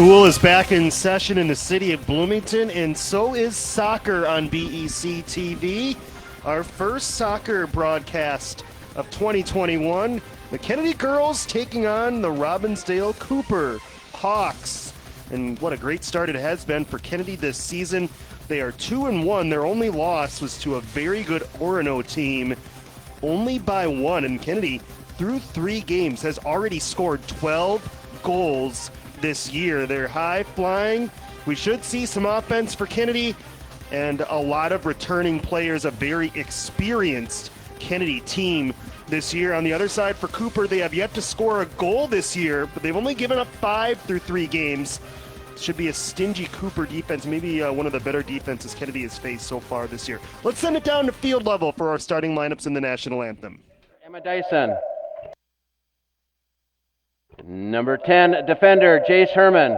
School is back in session in the city of Bloomington, and so is soccer on BEC-TV. Our first soccer broadcast of 2021. The Kennedy girls taking on the Robbinsdale Cooper Hawks. And what a great start it has been for Kennedy this season. They are 2-1. Their only loss was to a very good Orono team, only by one. And Kennedy, through 3 games, has already scored 12 goals this year. They're high flying. We should see some offense for Kennedy and a lot of returning players, a very experienced Kennedy team this year. On the other side for Cooper, they have yet to score a goal this year, but they've only given up 5 through 3 games. Should be a stingy Cooper defense, maybe one of the better defenses Kennedy has faced so far this year. Let's send it down to field level for our starting lineups in the national anthem. Emma Dyson. Number 10, defender, Jace Herman.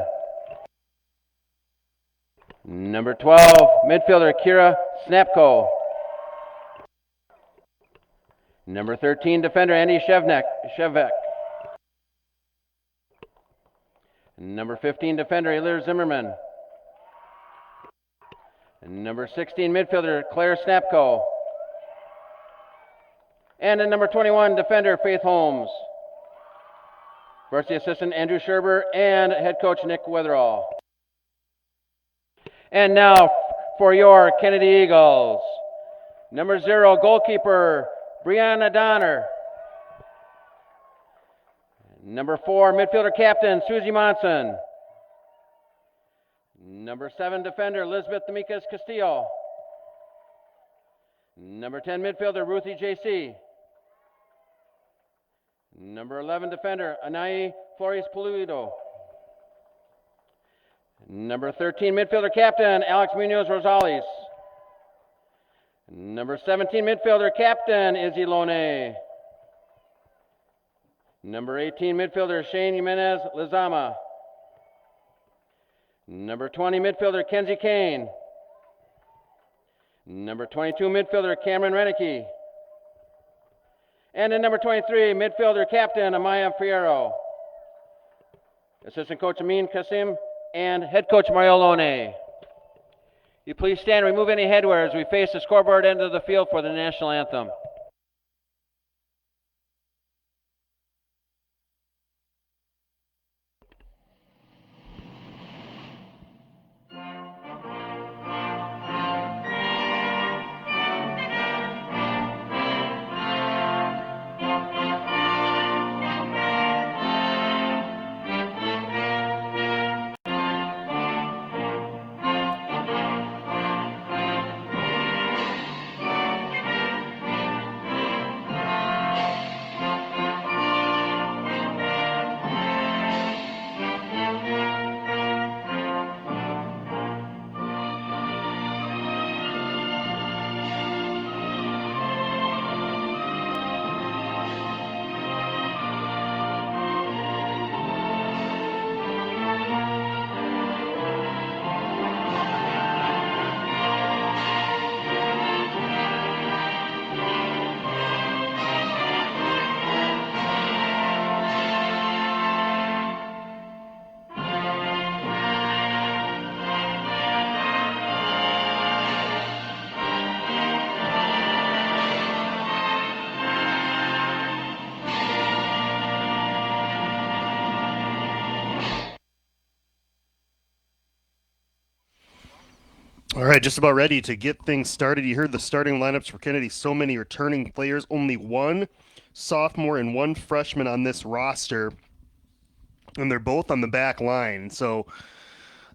Number 12, midfielder, Kira Snapko. Number 13, defender, Andy Shevek. Number 15, defender, Ilir Zimmerman. Number 16, midfielder, Claire Snapko. And at number 21, defender, Faith Holmes. Varsity assistant, Andrew Scherber, and head coach, Nick Weatherall. And now for your Kennedy Eagles. Number 0, goalkeeper, Brianna Donner. Number 4, midfielder captain, Susie Monson. Number 7, defender, Elizabeth D'Amicis Castillo. Number 10, midfielder, Ruthie J.C. Number 11, defender, Anai Flores Pulido. Number 13, midfielder captain, Alex Munoz Rosales. Number 17, midfielder captain, Izzy Lone. Number 18, midfielder, Shane Jimenez Lizama. Number 20, midfielder, Kenzie Kane. Number 22, midfielder, Cameron Renicky. And in number 23, midfielder captain, Amaya Fierro. Assistant coach, Amin Kasim, and head coach, Mario Lone. You please stand and remove any headwear as we face the scoreboard end of the field for the national anthem. All right, just about ready to get things started. You heard the starting lineups for Kennedy. So many returning players, only one sophomore and one freshman on this roster, and they're both on the back line. So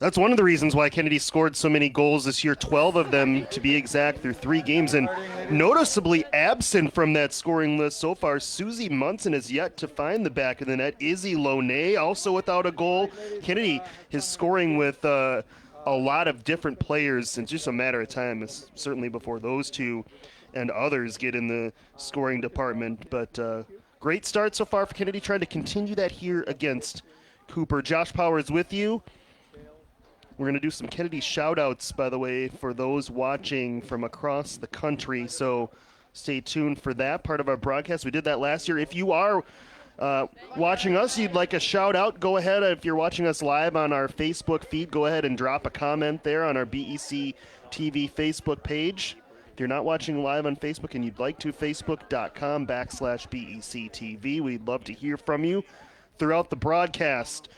that's one of the reasons why Kennedy scored so many goals this year, 12 of them to be exact through 3 games. And noticeably absent from that scoring list so far, Susie Munson has yet to find the back of the net. Izzy Lone also without a goal. Kennedy is scoring with a lot of different players in just a matter of time, certainly before those two and others get in the scoring department. But great start so far for Kennedy, trying to continue that here against Cooper. Josh Powers with you. We're going to do some Kennedy shout-outs, by the way, for those watching from across the country. So stay tuned for that part of our broadcast. We did that last year. If you are watching us, you'd like a shout out, go ahead. If you're watching us live on our Facebook feed, go ahead and drop a comment there on our BEC TV Facebook page. If you're not watching live on Facebook and you'd like to, facebook.com/BEC TV. We'd love to hear from you throughout the broadcast.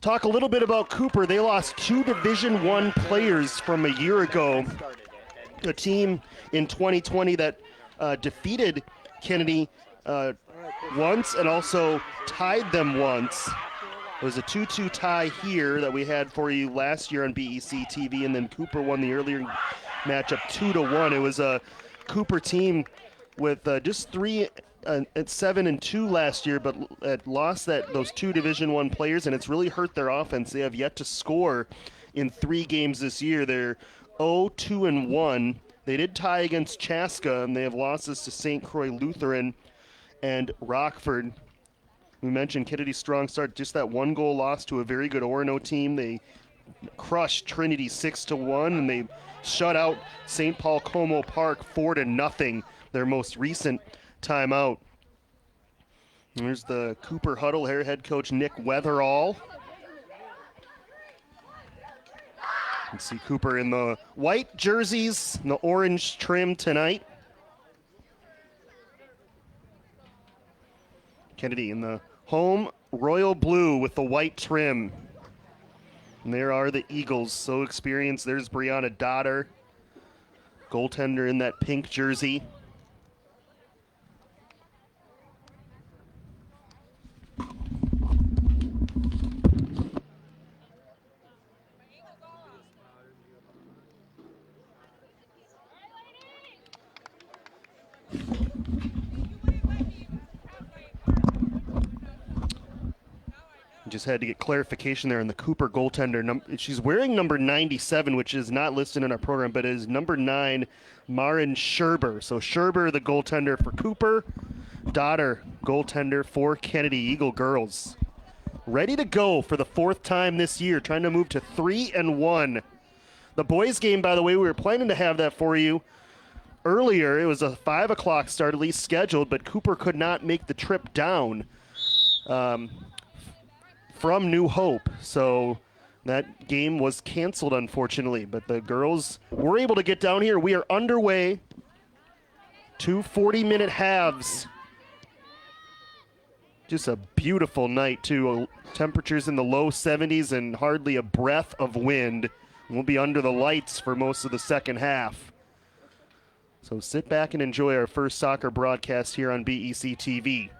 Talk a little bit about Cooper. They lost 2 Division I players from a year ago. A team in 2020 that defeated Kennedy once and also tied them once. It was a 2-2 tie here that we had for you last year on BEC TV, and then Cooper won the earlier matchup 2-1. It was a Cooper team with just 7-2 last year, but lost those 2 Division I players, and it's really hurt their offense. They have yet to score in 3 games this year. They're 0-2-1. They did tie against Chaska, and they have losses to St. Croix Lutheran and Rockford. We mentioned Kennedy's strong start, just that 1-goal loss to a very good Orono team. They crushed Trinity 6-1, and they shut out St. Paul Como Park 4-0, their most recent time out. And there's the Cooper huddle here, head coach Nick Weatherall. You can see Cooper in the white jerseys and the orange trim tonight. Kennedy in the home royal blue with the white trim. And there are the Eagles, so experienced. There's Brianna Dodder, goaltender in that pink jersey. Just had to get clarification there on the Cooper goaltender. She's wearing number 97, which is not listed in our program, but it is number 9, Maren Scherber. So Scherber, the goaltender for Cooper. Dodder, goaltender for Kennedy Eagle girls. Ready to go for the 4th time this year, trying to move to 3-1. The boys game, by the way, we were planning to have that for you earlier. It was a 5 o'clock start, at least scheduled, but Cooper could not make the trip down from New Hope, so that game was canceled, unfortunately. But the girls were able to get down here. We are underway. 2 40-minute halves. Just a beautiful night, too. Temperatures in the low 70s and hardly a breath of wind. We'll be under the lights for most of the second half. So sit back and enjoy our first soccer broadcast here on BEC TV.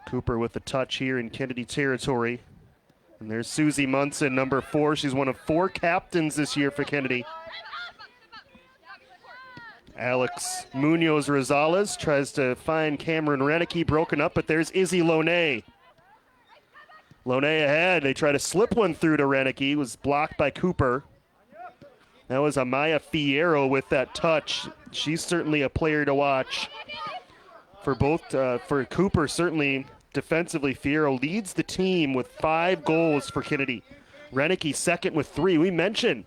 Cooper with the touch here in Kennedy territory. And there's Susie Munson, number 4. She's one of 4 captains this year for Kennedy. Alex Munoz Rosales tries to find Cameron Renicky, broken up, but there's Izzy Lonay. Lonay ahead. They try to slip one through to Renicky. Was blocked by Cooper. That was Amaya Fierro with that touch. She's certainly a player to watch. For Cooper, certainly defensively, Fierro leads the team with 5 goals for Kennedy. Renicky second with 3. We mentioned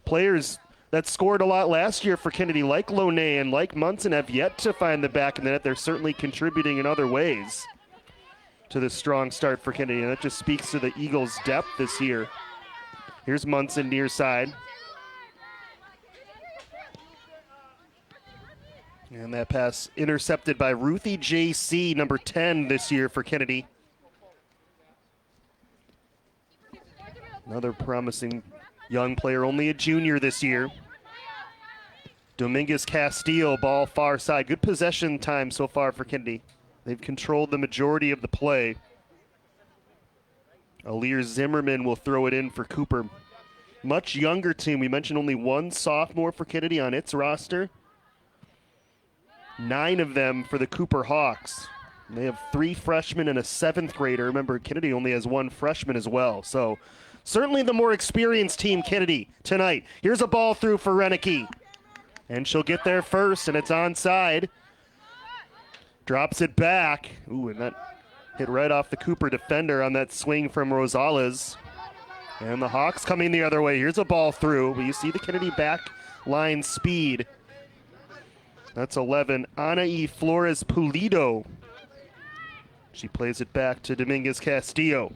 players that scored a lot last year for Kennedy, like Lonay and like Munson, have yet to find the back of the net. They're certainly contributing in other ways to this strong start for Kennedy, and that just speaks to the Eagles' depth this year. Here's Munson near side. And that pass intercepted by Ruthie J.C., number 10 this year for Kennedy. Another promising young player, only a junior this year. Dominguez Castile, ball far side. Good possession time so far for Kennedy. They've controlled the majority of the play. Alir Zimmerman will throw it in for Cooper. Much younger team. We mentioned only 1 sophomore for Kennedy on its roster. 9 of them for the Cooper Hawks. They have 3 freshmen and a 7th grader. Remember, Kennedy only has 1 freshman as well. So certainly the more experienced team, Kennedy, tonight. Here's a ball through for Renicky. And she'll get there first, and it's onside. Drops it back. Ooh, and that hit right off the Cooper defender on that swing from Rosales. And the Hawks coming the other way. Here's a ball through. But you see the Kennedy back line speed. That's 11. Anaí Flores Pulido. She plays it back to Dominguez Castillo.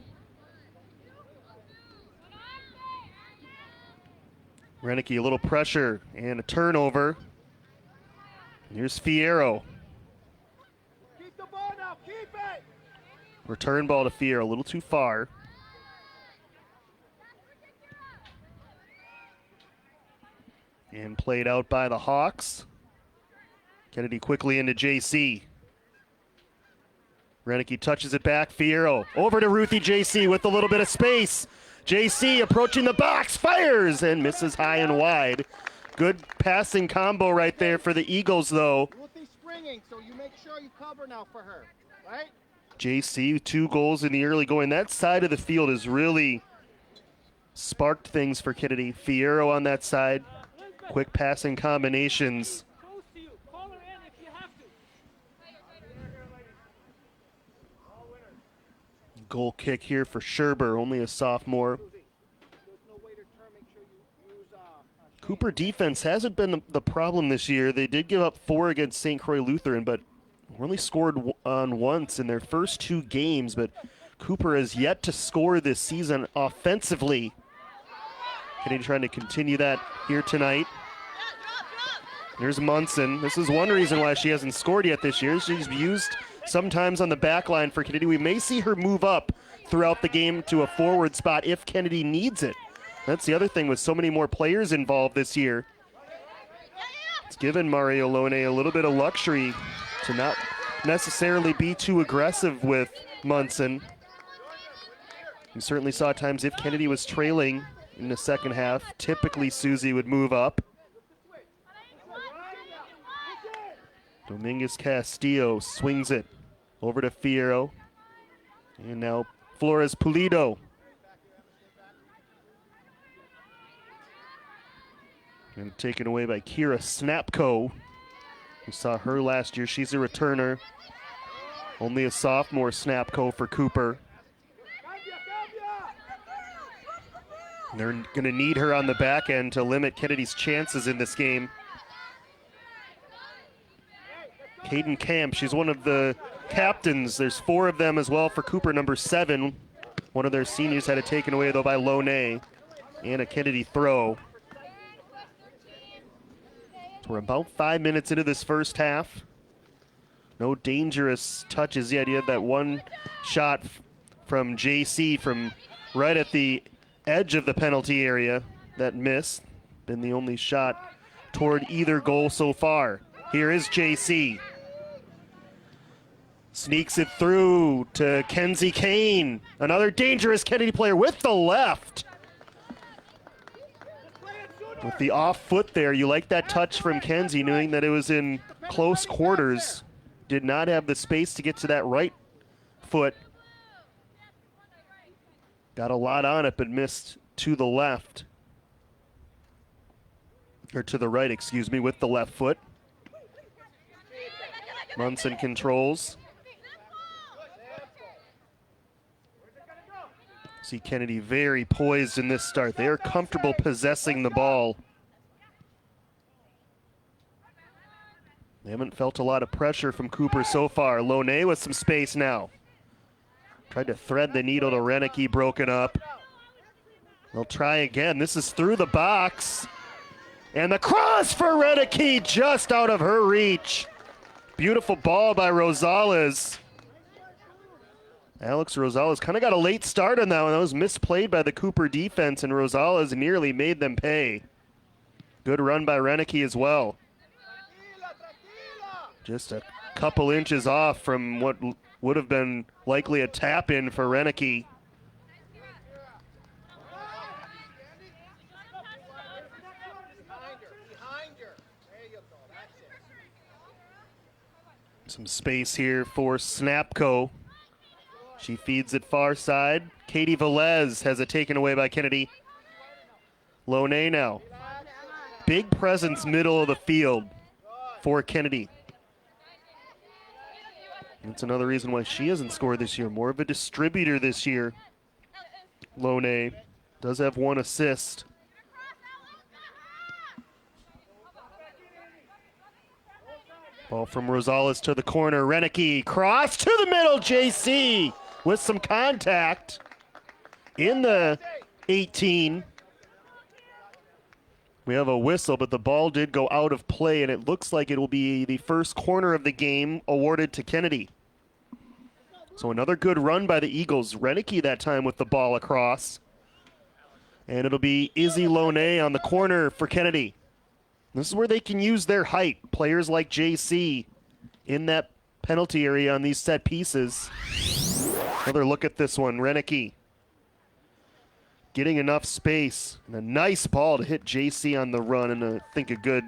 Renicky, a little pressure and a turnover. Here's Fierro. Keep the ball now, keep it! Return ball to Fierro, a little too far. And played out by the Hawks. Kennedy quickly into JC. Renicky touches it back, Fierro. Over to Ruthie JC with a little bit of space. JC approaching the box, fires and misses high and wide. Good passing combo right there for the Eagles, though. Ruthie's springing, so you make sure you cover now for her, right? JC, 2 goals in the early going. That side of the field has really sparked things for Kennedy. Fierro on that side. Quick passing combinations. Goal kick here for Scherber, only a sophomore. Cooper defense hasn't been the problem this year. They did give up 4 against St. Croix Lutheran, but only scored on once in their first 2 games. But Cooper has yet to score this season offensively. Kennedy trying to continue that here tonight. Here's Munson. This is one reason why she hasn't scored yet this year. She's used sometimes on the back line for Kennedy. We may see her move up throughout the game to a forward spot if Kennedy needs it. That's the other thing with so many more players involved this year. It's given Mario Lone a little bit of luxury to not necessarily be too aggressive with Munson. You certainly saw times if Kennedy was trailing in the second half, typically Susie would move up. Dominguez Castillo swings it over to Fierro. And now Flores Pulido. And taken away by Kira Snapko. We saw her last year. She's a returner. Only a sophomore Snapko for Cooper. They're going to need her on the back end to limit Kennedy's chances in this game. Caden Camp, she's one of the captains. There's 4 of them as well for Cooper, number 7. One of their seniors had it taken away, though, by Lone. And a Kennedy throw. So we're about 5 minutes into this first half. No dangerous touches yet. You had that one shot from JC from right at the edge of the penalty area that missed. Been the only shot toward either goal so far. Here is JC. Sneaks it through to Kenzie Kane. Another dangerous Kennedy player with the left. With the off foot there, you like that touch from Kenzie, knowing that it was in close quarters. Did not have the space to get to that right foot. Got a lot on it, but missed to the left. Or to the right, excuse me, with the left foot. Munson controls. See Kennedy very poised in this start. They are comfortable possessing the ball. They haven't felt a lot of pressure from Cooper so far. Lone with some space now. Tried to thread the needle to Renicky, broken up. They'll try again. This is through the box. And the cross for Renicky, just out of her reach. Beautiful ball by Rosales. Alex Rosales kind of got a late start on that one. That was misplayed by the Cooper defense, and Rosales nearly made them pay. Good run by Renicky as well. Just a couple inches off from what would have been likely a tap-in for Renicky. Some space here for Snapko. She feeds it far side. Katie Velez has it taken away by Kennedy. Lone now. Big presence middle of the field for Kennedy. That's another reason why she hasn't scored this year. More of a distributor this year. Lone does have 1 assist. Ball from Rosales to the corner. Renicky cross to the middle. JC with some contact in the 18. We have a whistle, but the ball did go out of play, and it looks like it will be the first corner of the game awarded to Kennedy. So another good run by the Eagles. Renicky that time with the ball across. And it'll be Izzy Loney on the corner for Kennedy. This is where they can use their height. Players like JC in that penalty area on these set pieces. Another look at this one. Renicky getting enough space. And a nice ball to hit JC on the run. And I think a good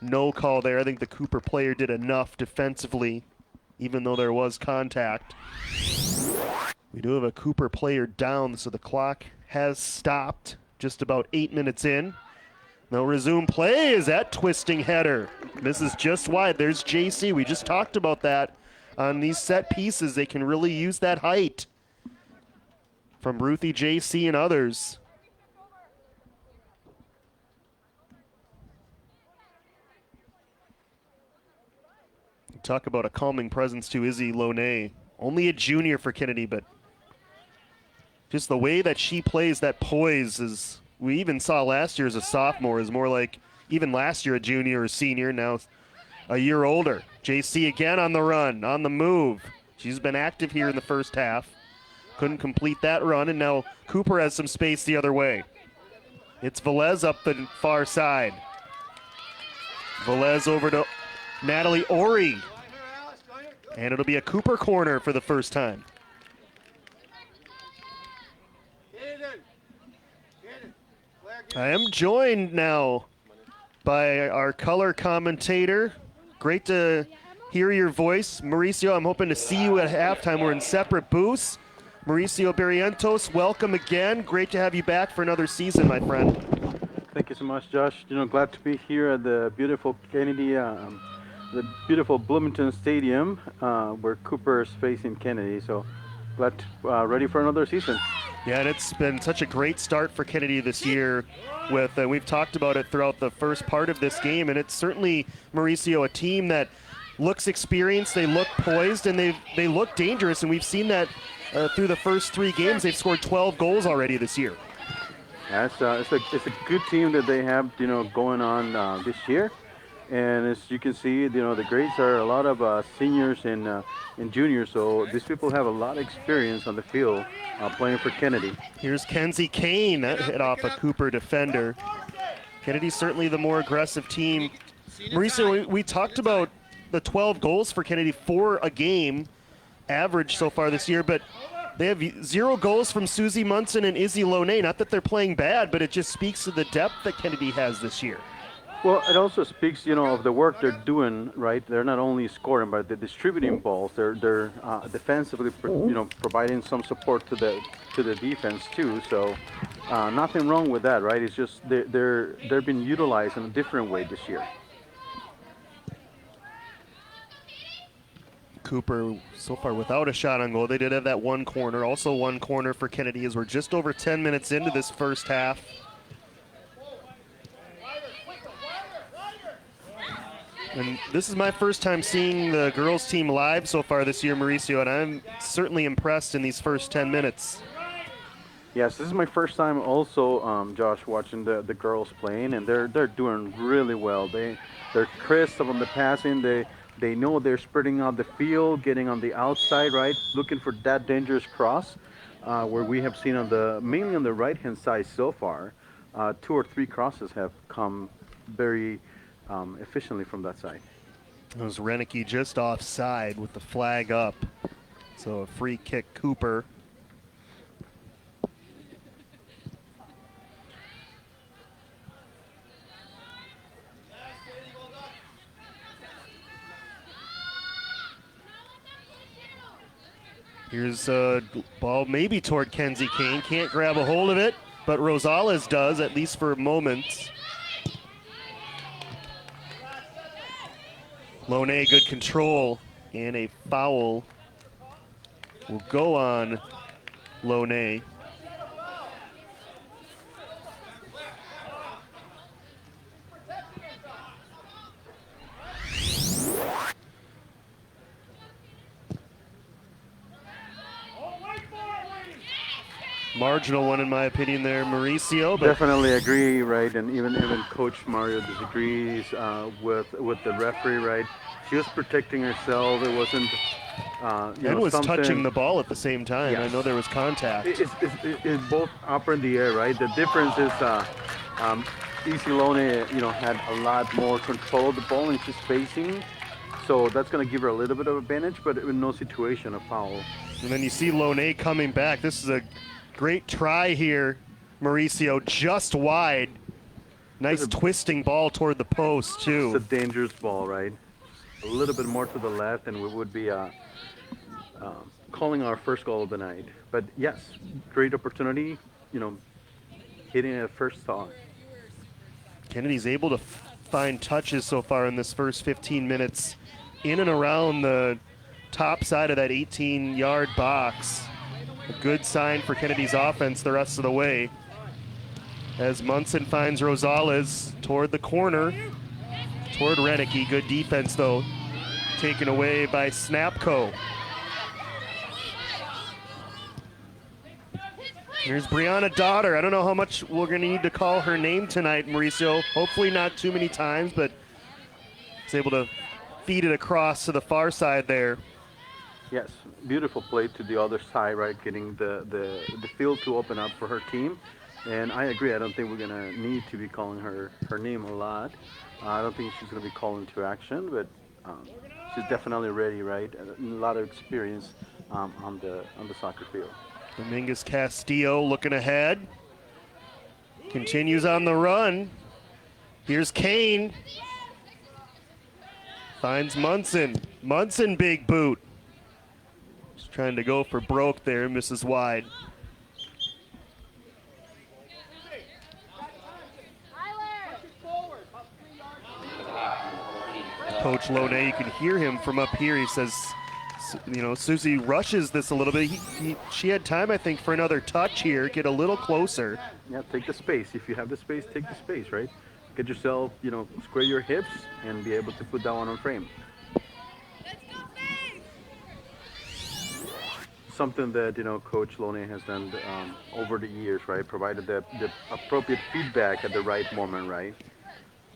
no call there. I think the Cooper player did enough defensively, even though there was contact. We do have a Cooper player down, so the clock has stopped just about 8 minutes in. They'll resume play. Is that twisting header? Misses just wide. There's JC. We just talked about that. On these set pieces, they can really use that height from Ruthie, JC, and others. Talk about a calming presence to Izzy Loney. Only a junior for Kennedy, but just the way that she plays, that poise, is we even saw last year as a sophomore, is more like even last year a junior or senior, now a year older. JC again on the run, on the move. She's been active here in the first half. Couldn't complete that run, and now Cooper has some space the other way. It's Velez up the far side. Velez over to Natalie Ori. And it'll be a Cooper corner for the first time. I am joined now by our color commentator. Great to hear your voice. Mauricio, I'm hoping to see you at halftime. We're in separate booths. Mauricio Barrientos, welcome again. Great to have you back for another season, my friend. Thank you so much, Josh. Glad to be here at the beautiful Kennedy, the beautiful Bloomington Stadium, where Cooper is facing Kennedy. So glad, ready for another season. Yeah, and it's been such a great start for Kennedy this year. With we've talked about it throughout the first part of this game, and it's certainly, Mauricio, a team that looks experienced, they look poised, and they look dangerous, and we've seen that through the first 3 games. They've scored 12 goals already this year. Yeah, it's a good team that they have, going on this year. And as you can see, the grades are a lot of seniors and juniors, so these people have a lot of experience on the field playing for Kennedy. Here's Kenzie Kane, that hit off a Cooper defender. Kennedy's certainly the more aggressive team. Mauricio, we talked about the 12 goals for Kennedy, 4 a game average so far this year, but they have 0 goals from Susie Munson and Izzy Loney. Not that they're playing bad, but it just speaks to the depth that Kennedy has this year. Well, it also speaks, of the work they're doing, right? They're not only scoring, but they're distributing balls. They're defensively, providing some support to the defense too. So, nothing wrong with that, right? It's just they're being utilized in a different way this year. Cooper so far without a shot on goal. They did have that one corner, also one corner for Kennedy, as we're just over 10 minutes into this first half. And this is my first time seeing the girls team live so far this year, Mauricio, and I'm certainly impressed in these first 10 minutes. Yes, this is my first time also, Josh, watching the girls playing, and they're doing really well. They're crisp on the passing. They know they're spreading out the field, getting on the outside, right, looking for that dangerous cross, where we have seen mainly on the right-hand side so far, 2 or 3 crosses have come very efficiently from that side. It was Renicky just offside with the flag up. So a free kick, Cooper. Here's a ball maybe toward Kenzie Kane. Can't grab a hold of it, but Rosales does, at least for moments. Loney, good control, and a foul will go on Loney. marginal one in my opinion there, Mauricio. But Definitely agree, right? And even Coach Mario disagrees with the referee, right? She was protecting herself. It wasn't, and was something. touching the ball at the same time. Yes. I know there was contact. It's both up in the air, right? The difference is Easy Lone, had a lot more control of the ball and she's facing. So that's going to give her a little bit of advantage, but in no situation a foul. And then you see Lone coming back. This is a great try here, Mauricio, just wide. Nice twisting ball toward the post, too. It's a dangerous ball, right? A little bit more to the left, and we would be calling our first goal of the night. But yes, great opportunity, hitting it at first thought. Kennedy's able to find touches so far in this first 15 minutes in and around the top side of that 18-yard box. A good sign for Kennedy's offense the rest of the way. As Munson finds Rosales toward the corner, toward Renicky. Good defense, though, taken away by Snapco. Here's Brianna Daughter. I don't know how much we're going to need to call her name tonight, Mauricio. Hopefully not too many times, but is able to feed it across to the far side there. Yes, beautiful play to the other side, right? Getting the field to open up for her team. And I agree. I don't think we're going to need to be calling her name a lot. I don't think she's going to be called into action, but she's definitely ready, right? A lot of experience on the soccer field. Dominguez Castillo looking ahead. Continues on the run. Here's Kane. Finds Munson. Munson, big boot. Just trying to go for broke there, misses wide. Coach Lone, you can hear him from up here. He says, Susie rushes this a little bit. She had time, I think, for another touch here, get a little closer. Yeah, take the space. If you have the space, take the space, right? Get yourself, square your hips and be able to put that one on frame. Something that, Coach Lone has done over the years, right? Provided the appropriate feedback at the right moment, right?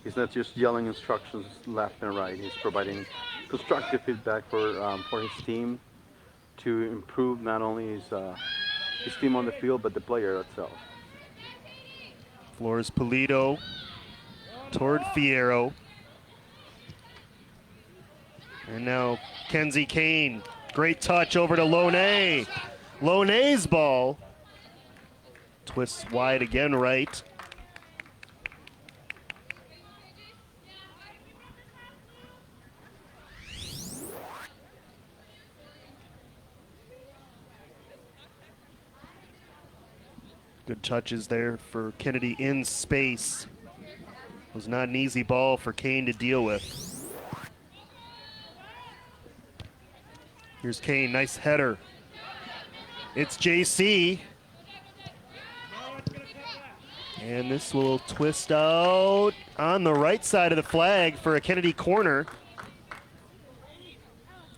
He's not just yelling instructions left and right. He's providing constructive feedback for his team to improve not only his team on the field, but the player itself. Flores Polito toward Fierro. And now Kenzie Kane. Great touch over to Lone. Lone's ball. Twists wide again, right. Good touches there for Kennedy in space. It was not an easy ball for Kane to deal with. Here's Kane, nice header. It's JC. And this will twist out on the right side of the flag for a Kennedy corner.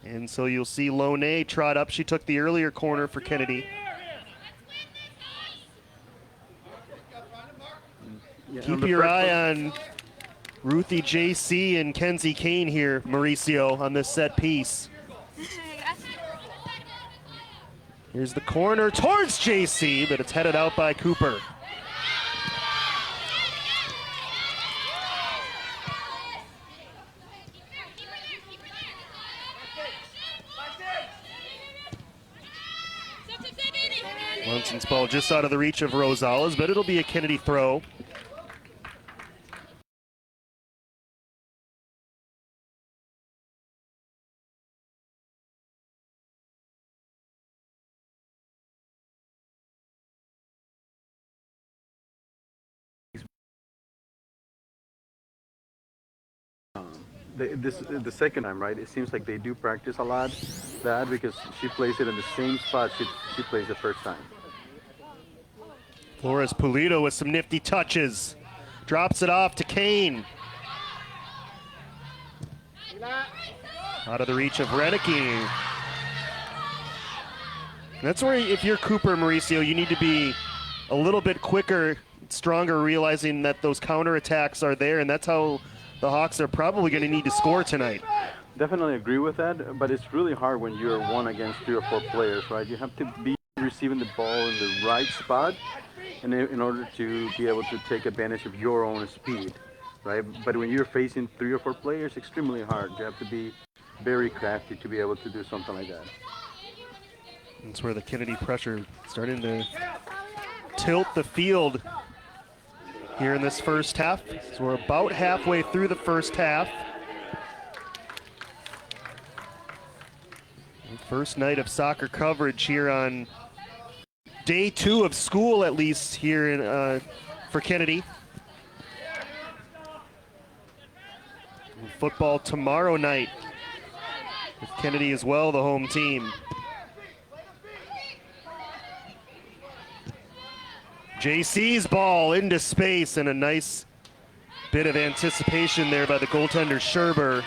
And so you'll see Lone trot up. She took the earlier corner for Kennedy. Yeah, Keep your eye on Ruthie JC and Kenzie Kane here, Mauricio, on this set piece. Here's the corner towards JC, but it's headed out by Cooper. Munson's ball just out of the reach of Rosales, but it'll be a Kennedy throw. The second time, right? It seems like they do practice a lot that because she plays it in the same spot she plays the first time. Flores Polito with some nifty touches. Drops it off to Kane. Out of the reach of Renicky. That's where, if you're Cooper, Mauricio, you need to be a little bit quicker, stronger, realizing that those counterattacks are there, and that's how the Hawks are probably going to need to score tonight. Definitely agree with that, but it's really hard when you're one against 3 or 4 players, right? You have to be receiving the ball in the right spot in order to be able to take advantage of your own speed, right? But when you're facing 3 or 4 players, extremely hard. You have to be very crafty to be able to do something like that. That's where the Kennedy pressure starting to tilt the field here in this first half. So we're about halfway through the first half. First night of soccer coverage here on day 2 of school, at least here in, for Kennedy. Football tomorrow night with Kennedy as well, the home team. JC's ball into space, and a nice bit of anticipation there by the goaltender Scherber.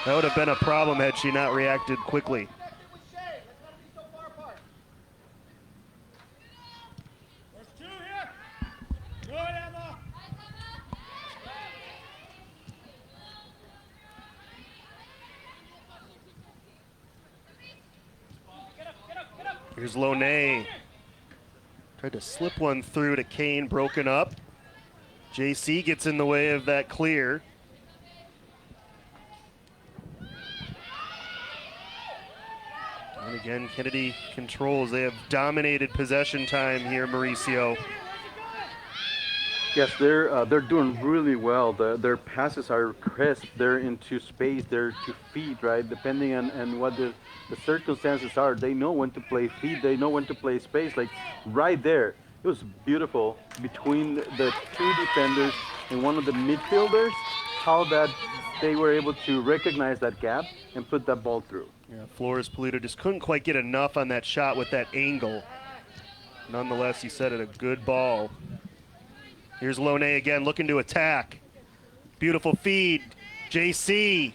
That would have been a problem had she not reacted quickly. Here's Loney. Tried to slip one through to Kane, broken up. JC gets in the way of that clear. And again, Kennedy controls. They have dominated possession time here, Mauricio. Yes, they're doing really well. Their passes are crisp. They're into space. They're to feet, right? Depending on what the circumstances are, they know when to play feet. They know when to play space. Like right there, it was beautiful between the 2 defenders and one of the midfielders. How that they were able to recognize that gap and put that ball through. Yeah, Flores Polito just couldn't quite get enough on that shot with that angle. Nonetheless, he said it, a good ball. Here's Loney again, looking to attack. Beautiful feed, JC.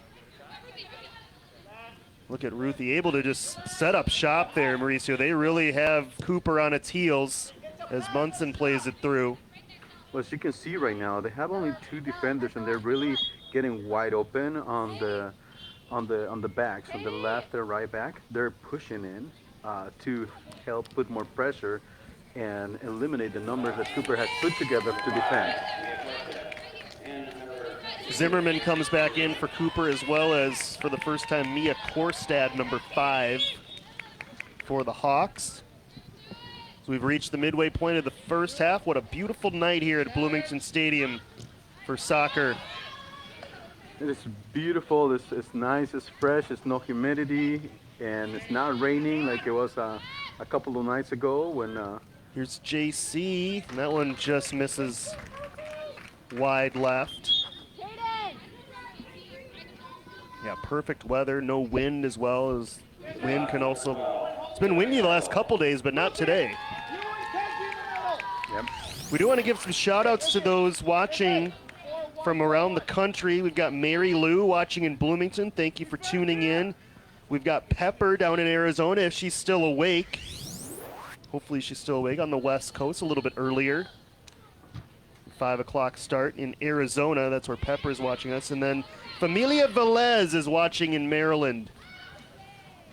Look at Ruthie, able to just set up shop there, Mauricio. They really have Cooper on its heels as Munson plays it through. Well, as you can see right now, they have only 2 defenders, and they're really getting wide open on the backs, on the left or right back. They're pushing in to help put more pressure and eliminate the numbers that Cooper has put together to defend. Zimmerman comes back in for Cooper, as well as for the first time Mia Korstad, number 5 for the Hawks. So we've reached the midway point of the first half. What a beautiful night here at Bloomington Stadium for soccer. It is beautiful, it's nice, it's fresh, it's no humidity, and it's not raining like it was a couple of nights ago when here's JC, and that one just misses wide left. Yeah, perfect weather, no wind as well, as wind can also, it's been windy the last couple days, but not today. Yep. We do want to give some shout outs to those watching from around the country. We've got Mary Lou watching in Bloomington. Thank you for tuning in. We've got Pepper down in Arizona, if she's still awake. Hopefully she's still awake, on the West Coast a little bit earlier. 5 o'clock start in Arizona. That's where Pepper's watching us. And then Familia Velez is watching in Maryland.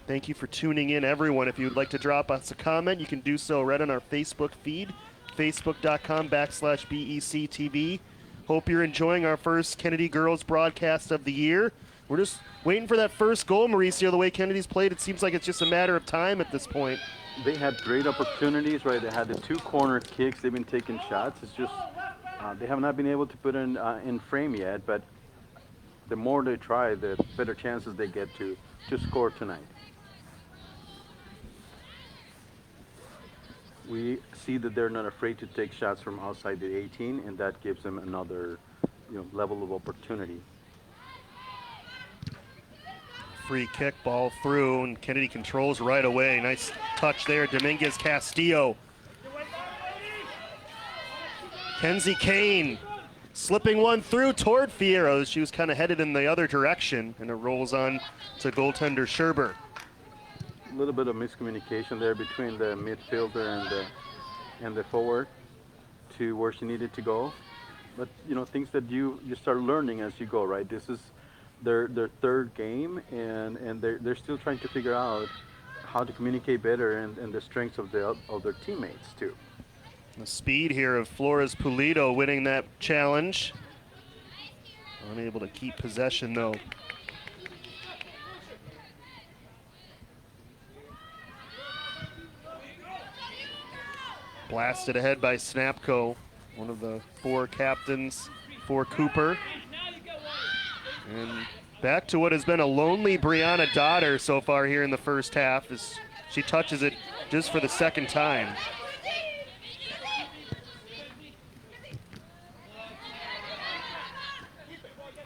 Thank you for tuning in, everyone. If you'd like to drop us a comment, you can do so right on our Facebook feed, facebook.com/BEC-TV. Hope you're enjoying our first Kennedy girls broadcast of the year. We're just waiting for that first goal, Mauricio. The way Kennedy's played, it seems like it's just a matter of time at this point. They had great opportunities, right? They had the 2 corner kicks. They've been taking shots. It's just they have not been able to put in frame yet, but the more they try, the better chances they get to score tonight. We see that they're not afraid to take shots from outside the 18, and that gives them another level of opportunity. Free kick, ball through, and Kennedy controls right away. Nice touch there, Dominguez Castillo. Kenzie Kane slipping one through toward Fierro. She was kind of headed in the other direction, and it rolls on to goaltender Scherber. a little bit of miscommunication there between the midfielder and the forward to where she needed to go. But things that you start learning as you go, right? This is their third game, and they're still trying to figure out how to communicate better and the strengths of their teammates too. The speed here of Flores Pulido winning that challenge. Unable to keep possession though. Blasted ahead by Snapco, one of the 4 captains for Cooper. And back to what has been a lonely Brianna Dodder so far here in the first half as she touches it just for the second time.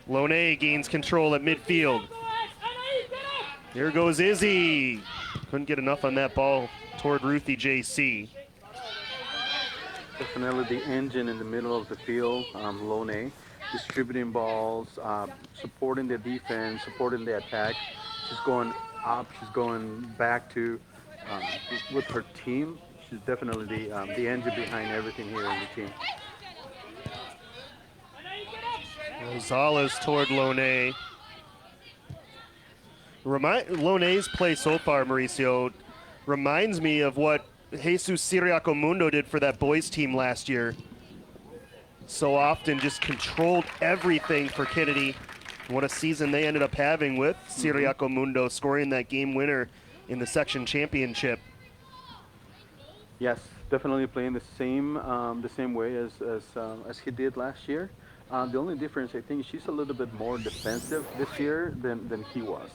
Lone gains control at midfield. Here goes Izzy. Couldn't get enough on that ball toward Ruthie JC. Definitely the engine in the middle of the field, Lone, distributing balls, supporting the defense, supporting the attack. She's going up, she's going back to with her team. She's definitely the engine behind everything here in the team. Rosales toward Lone. Lone's play so far, Mauricio, reminds me of what Jesus Siriaco Mundo did for that boys team last year. So often just controlled everything for Kennedy. What a season they ended up having with Siriaco Mundo scoring that game winner in the section championship. Yes, definitely playing the same way as he did last year. The only difference, I think, she's a little bit more defensive this year than he was.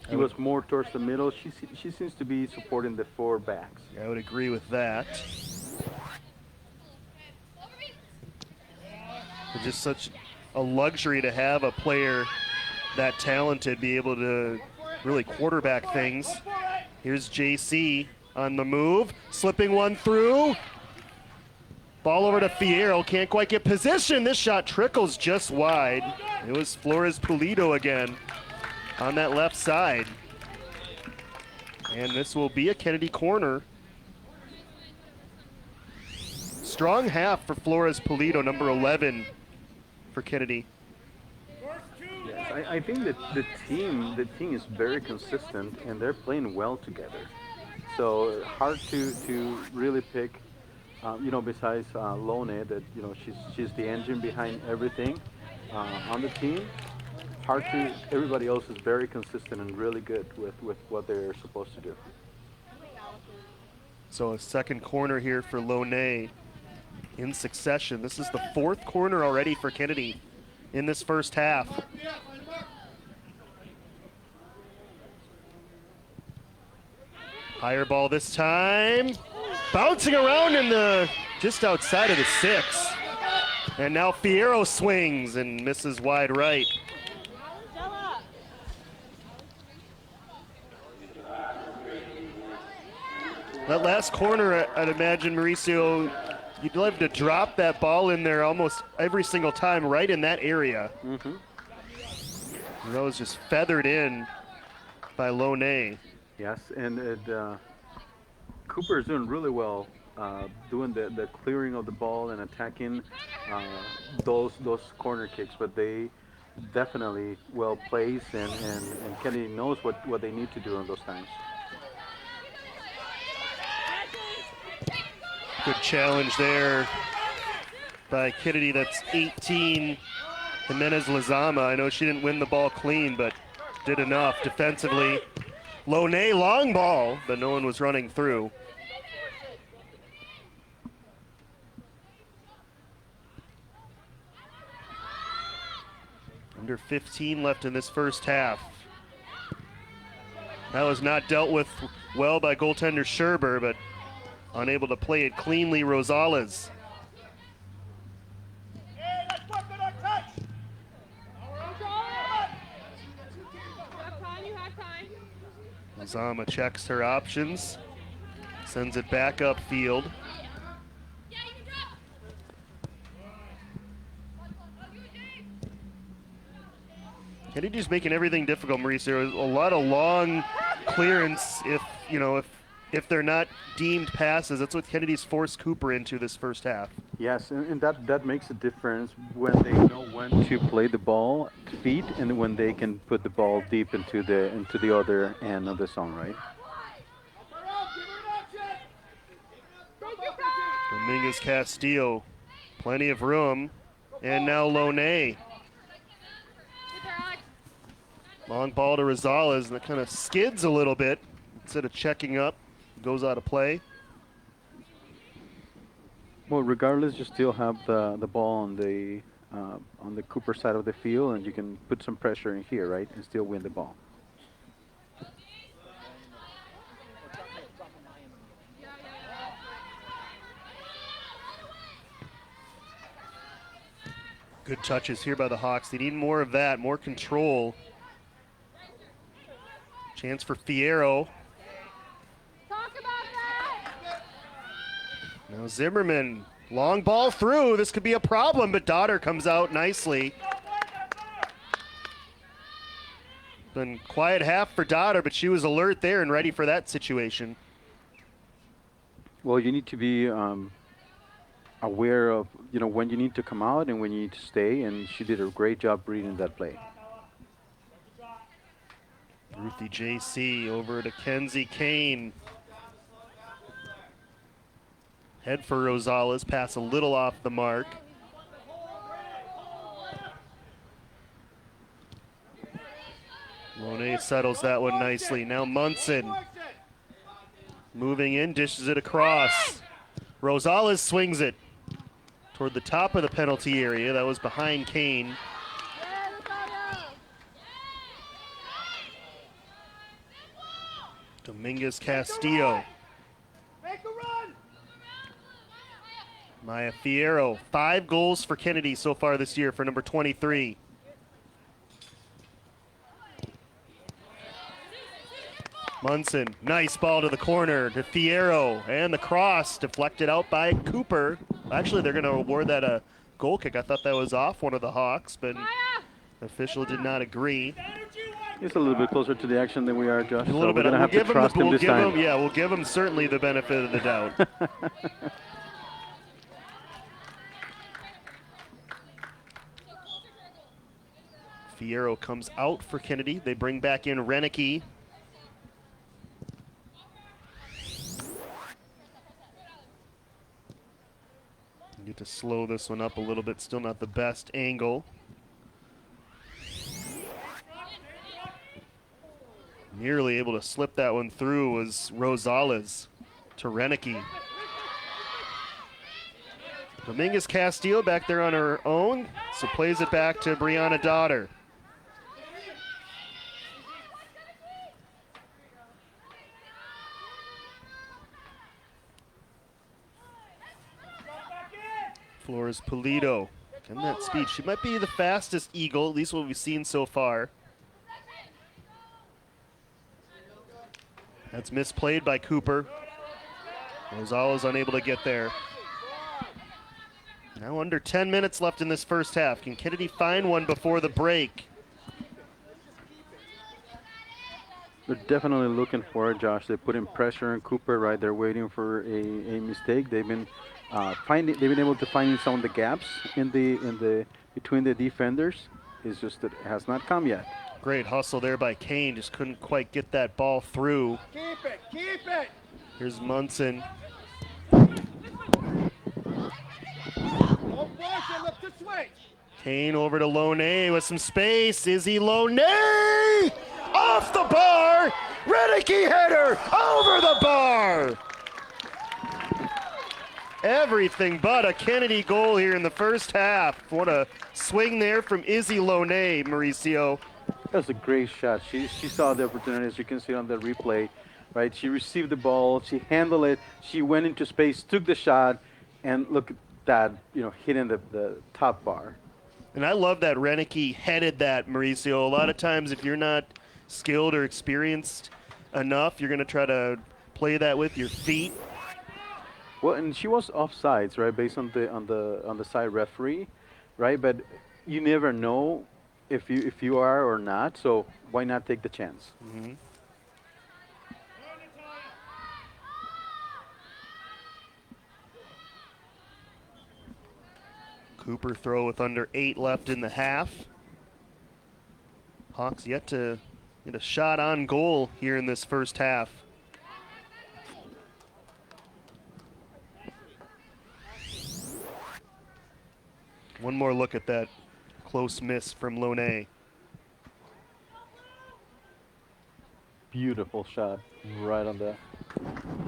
He was more towards the middle. She seems to be supporting the 4 backs. I would agree with that. It's just such a luxury to have a player that talented be able to really quarterback things. Here's JC on the move, slipping one through. Ball over to Fierro, can't quite get position. This shot trickles just wide. It was Flores Pulido again on that left side. And this will be a Kennedy corner. Strong half for Flores Pulido, number 11 for Kennedy. Yes, I think that the team is very consistent and they're playing well together. So hard to really pick. Besides Lone, that she's the engine behind everything on the team. Everybody else is very consistent and really good with what they're supposed to do. So a second corner here for Lone in succession. This is the 4th corner already for Kennedy in this first half. Higher ball this time. Bouncing around in just outside of the 6. And now Fierro swings and misses wide right. That last corner, I'd imagine, Mauricio, you'd love to drop that ball in there almost every single time right in that area. That was just feathered in by Lone. Yes, and Cooper is doing really well, doing the clearing of the ball and attacking those corner kicks, but they definitely well placed, and Kennedy knows what they need to do in those times. Good challenge there by Kennedy. That's 18, Jimenez Lazama. I know she didn't win the ball clean, but did enough defensively. Lone long ball, but no one was running through. Under 15 left in this first half. That was not dealt with well by goaltender Scherber, but unable to play it cleanly, Rosales. Lazama checks her options, sends it back upfield. Kennedy's making everything difficult, Mauricio. A lot of long clearance if they're not deemed passes. That's what Kennedy's forced Cooper into this first half. Yes, and that makes a difference when they know when to play the ball feet and when they can put the ball deep into the other end of the zone, right? Dominguez Castillo, plenty of room, and now Loney. Long ball to Rosales, and it kind of skids a little bit instead of checking up, goes out of play. Well, regardless, you still have the ball on the Cooper side of the field, and you can put some pressure in here, right, and still win the ball. Good touches here by the Hawks. They need more of that, more control. Chance for Fierro. Talk about that. Now Zimmerman, long ball through. This could be a problem, but Daughter comes out nicely. Been quiet half for Daughter, but she was alert there and ready for that situation. Well, you need to be aware of when you need to come out and when you need to stay, and she did a great job reading that play. Ruthie JC over to Kenzie Kane. Head for Rosales, pass a little off the mark. Loney settles that one nicely. Now Munson moving in, dishes it across. Rosales swings it toward the top of the penalty area. That was behind Kane. Dominguez Castillo. Maya Fierro, 5 goals for Kennedy so far this year for number 23. Munson, nice ball to the corner to Fierro, and the cross deflected out by Cooper. Actually, they're going to award that a goal kick. I thought that was off one of the Hawks, but the official did not agree. He's a little bit closer to the action than we are, Josh. A little bit. We're going to have to trust him this time. We'll give him certainly the benefit of the doubt. Fierro comes out for Kennedy. They bring back in Renicky. Get to slow this one up a little bit. Still not the best angle. Nearly able to slip that one through was Rosales to Renicky. Dominguez Castillo back there on her own, so plays it back to Brianna Daughter. Flores Pulido. And that speed. She might be the fastest Eagle, at least what we've seen so far. That's misplayed by Cooper. Rosales unable to get there. Now under 10 minutes left in this first half. Can Kennedy find one before the break? They're definitely looking for it, Josh. They put in pressure on Cooper, right? They're waiting for a mistake. They've been they've been able to find some of the gaps in the between the defenders. It's just that it has not come yet. Great hustle there by Kane. Just couldn't quite get that ball through. Keep it, keep it. Here's Munson. Don't force it, look to switch. Kane over to Loney with some space. Izzy Loney! Off the bar! Renicky header over the bar! Everything but a Kennedy goal here in the first half. What a swing there from Izzy Loney, Mauricio. That was a great shot. She saw the opportunity, as you can see on the replay, right? She received the ball, she handled it, she went into space, took the shot, and look at that, hitting the top bar. And I love that Renicky headed that, Mauricio. A lot of times if you're not skilled or experienced enough, you're going to try to play that with your feet. Well, and she was offsides, right, based on the side referee, right? But you never know if you are or not, so why not take the chance? Mm-hmm. Cooper throw with under 8 left in the half. Hawks yet to get a shot on goal here in this first half. One more look at that close miss from Lone. Beautiful shot, right on the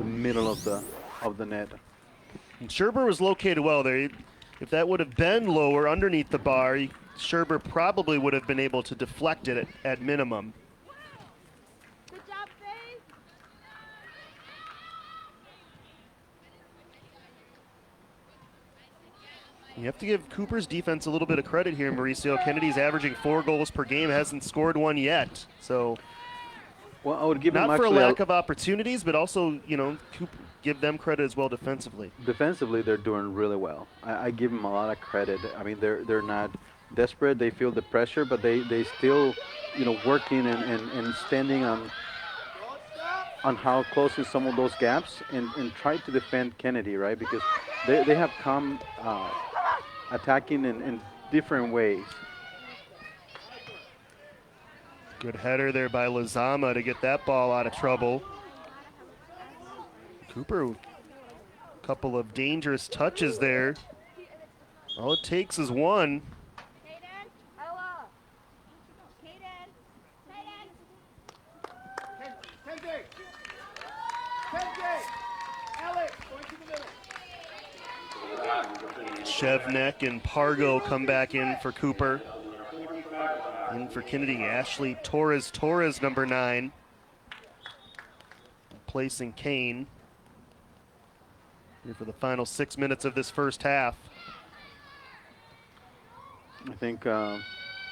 middle of the net. And Scherber was located well there. If that would have been lower underneath the bar, Scherber probably would have been able to deflect it at minimum. Good job, Faith. You have to give Cooper's defense a little bit of credit here, Mauricio. Kennedy's averaging 4 goals per game, hasn't scored one yet. So, Well, I would give him not for a actually lack of opportunities, but also, you know, give them credit as well defensively. defensively, they're doing really well. I give them a lot of credit. I mean, they're not desperate. They feel the pressure, but they still, you know, working and standing on how closing some of those gaps and try to defend Kennedy, right? Because they have come attacking in different ways. Good header there by Lozama to get that ball out of trouble. Cooper, a couple of dangerous touches there. All it takes is one. Kaden. Ella. Kaden. Kaden. Kenzie. Kenzie. Alex, going to the middle. Shevnek and Pargo come back in for Cooper. In for Kennedy, Ashley Torres, number 9. Replacing Kane. Here for the final 6 minutes of this first half. I think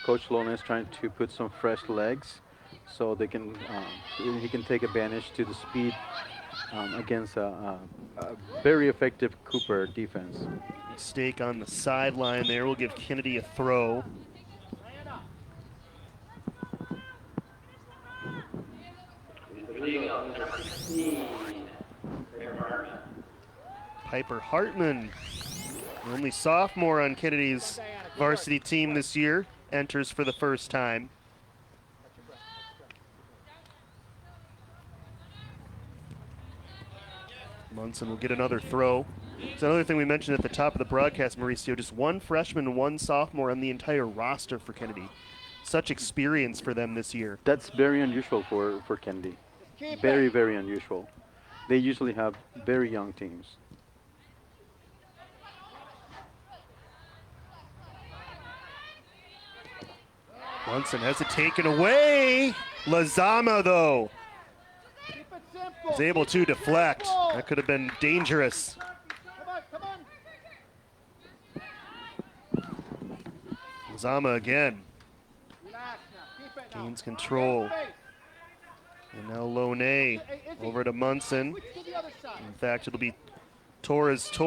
Coach Lone is trying to put some fresh legs so they can he can take advantage to the speed against a very effective Cooper defense. Mistake on the sideline there will give Kennedy a throw. Piper Hartman, the only sophomore on Kennedy's varsity team this year, enters for the first time. Munson will get another throw. It's another thing we mentioned at the top of the broadcast, Mauricio, just one freshman and one sophomore on the entire roster for Kennedy. Such experience for them this year. That's very unusual for Kennedy. Very, very unusual. They usually have very young teams. Munson has it taken away. Lozama, though, Keep it simple. is able to deflect. That could have been dangerous. Come on. Lozama again. Relax now. Keep it now. Gains control. Space. And now Lone over to Munson. Switch to the other side. In fact, it'll be Torres. Stay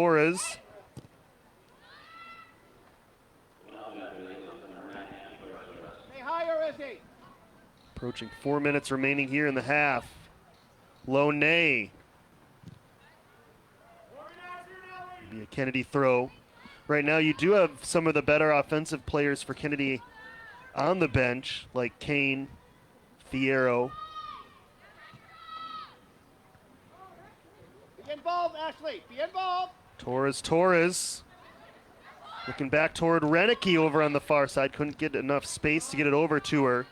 higher, Izzy. Approaching 4 minutes remaining here in the half. Lone. Be a Kennedy throw. Right now, you do have some of the better offensive players for Kennedy on the bench, like Kane, Fierro. Be involved, Ashley. Be involved. Torres. Looking back toward Renicky over on the far side. Couldn't get enough space to get it over to her.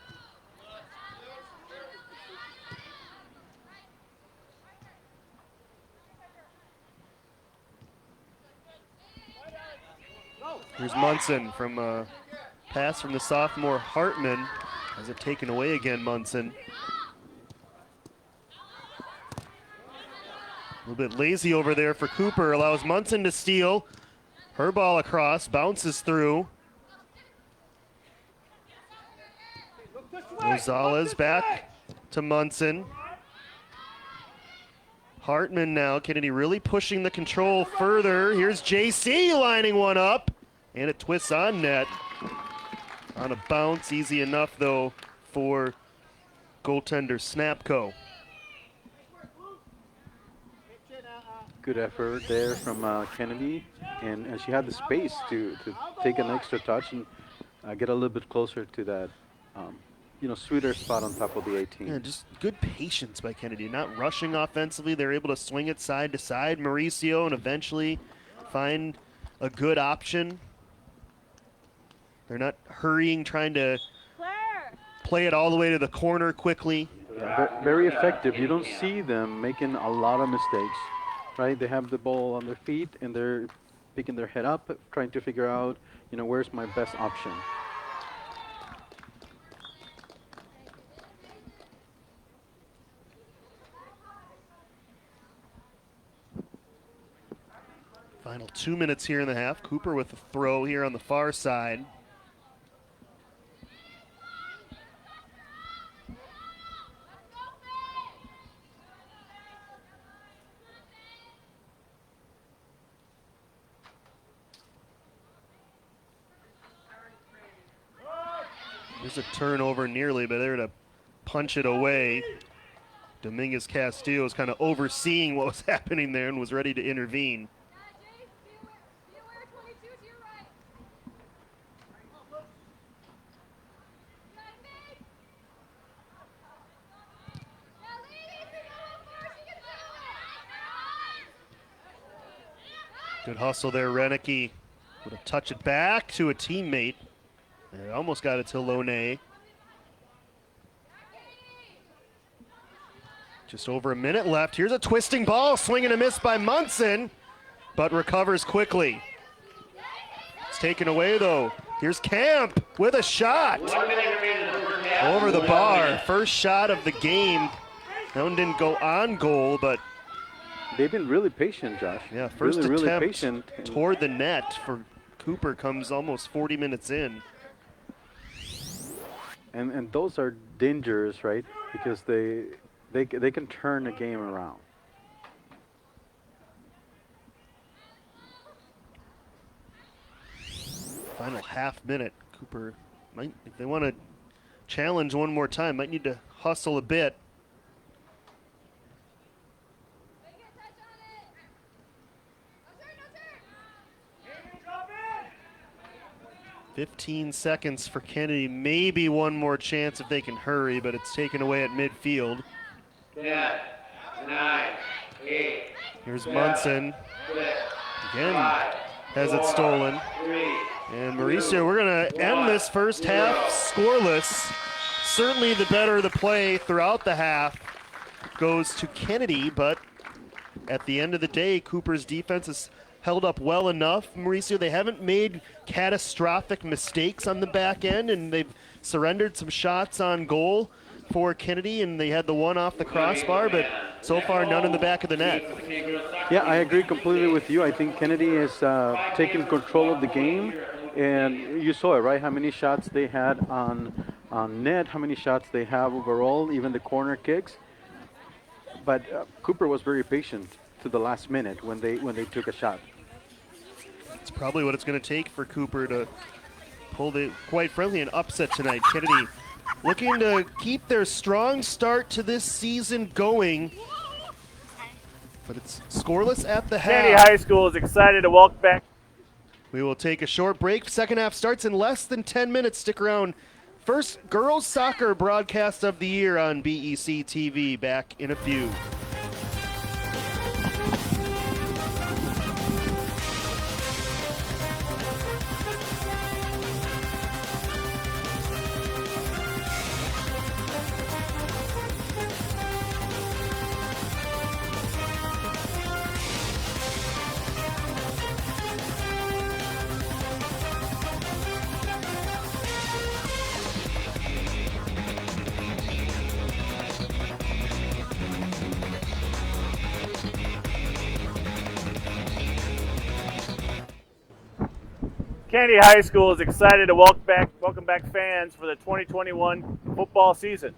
Here's Munson from a pass from the sophomore Hartman. Has it taken away again, Munson. A little bit lazy over there for Cooper. Allows Munson to steal. Her ball across, bounces through. Look this way. Rosales Look this back way. to Munson. Hartman now. Kennedy really pushing the control further. Here's JC lining one up. And it twists on net. On a bounce. Easy enough, though, for goaltender Snapco. Pitch it, Good effort there from Kennedy, and she had the space to take an extra touch and get a little bit closer to that, sweeter spot on top of the 18. Yeah, just good patience by Kennedy, not rushing offensively. They're able to swing it side to side, Mauricio, and eventually find a good option. They're not hurrying, trying to Claire. play it all the way to the corner quickly. Yeah, very effective. You don't see them making a lot of mistakes, right? They have the ball on their feet and they're picking their head up, trying to figure out, where's my best option. Final 2 minutes here in the half. Cooper with a throw here on the far side. There's a turnover nearly, but they're to punch it away. Dominguez Castillo was kind of overseeing what was happening there and was ready to intervene. Good hustle there, Renicky. Would have touched it back to a teammate. And it almost got it to Lone. Just over a minute left. Here's a twisting ball, swing and a miss by Munson, but recovers quickly. It's taken away though. Here's Camp with a shot. Over the bar. First shot of the game. That one didn't go on goal, but they've been really patient, Josh. yeah, first really attempt patient toward the net for Cooper comes almost 40 minutes in. And those are dangerous, right? Because they can turn the game around. Final half minute. Cooper might, if they want to challenge one more time, might need to hustle a bit. 15 seconds for Kennedy. Maybe one more chance if they can hurry, but it's taken away at midfield. 10, 9, 8. Here's Munson. Again, has it stolen. And Mauricio, we're going to end this first half scoreless. Certainly the better the play throughout the half goes to Kennedy, but at the end of the day, Cooper's defense is held up well enough. Mauricio, they haven't made catastrophic mistakes on the back end, and they've surrendered some shots on goal for Kennedy, and they had the one off the crossbar, but so far none in the back of the net. Yeah, I agree completely with you. I think Kennedy has taken control of the game, and you saw it, right? How many shots they had on net, how many shots they have overall, even the corner kicks. But Cooper was very patient to the last minute when they took a shot. It's probably what it's going to take for Cooper to pull the, quite frankly, an upset tonight. Kennedy looking to keep their strong start to this season going, but it's scoreless at the half. Kennedy High School is excited to welcome back. We will take a short break. Second half starts in less than 10 minutes. Stick around. First girls soccer broadcast of the year on BEC-TV. Back in a few. Kennedy High School is excited to welcome back fans for the 2021 football season.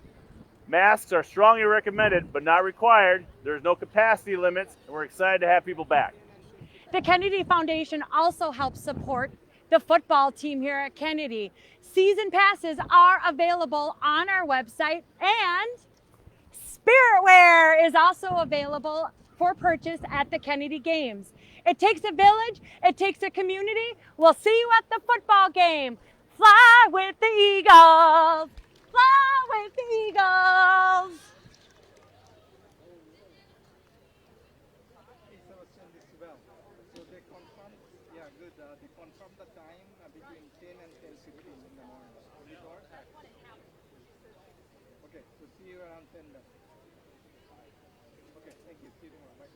Masks are strongly recommended, but not required. There's no capacity limits, and we're excited to have people back. The Kennedy Foundation also helps support the football team here at Kennedy. Season passes are available on our website, and Spirit Wear is also available for purchase at the Kennedy Games. It takes a village, it takes a community. We'll see you at the football game. Fly with the Eagles! Fly with the Eagles! So they confirmed, yeah, good. They confirmed the time between 10 and 10:15 in the morning. Okay, so see you around 10 then. Okay, thank you. See you tomorrow. Bye.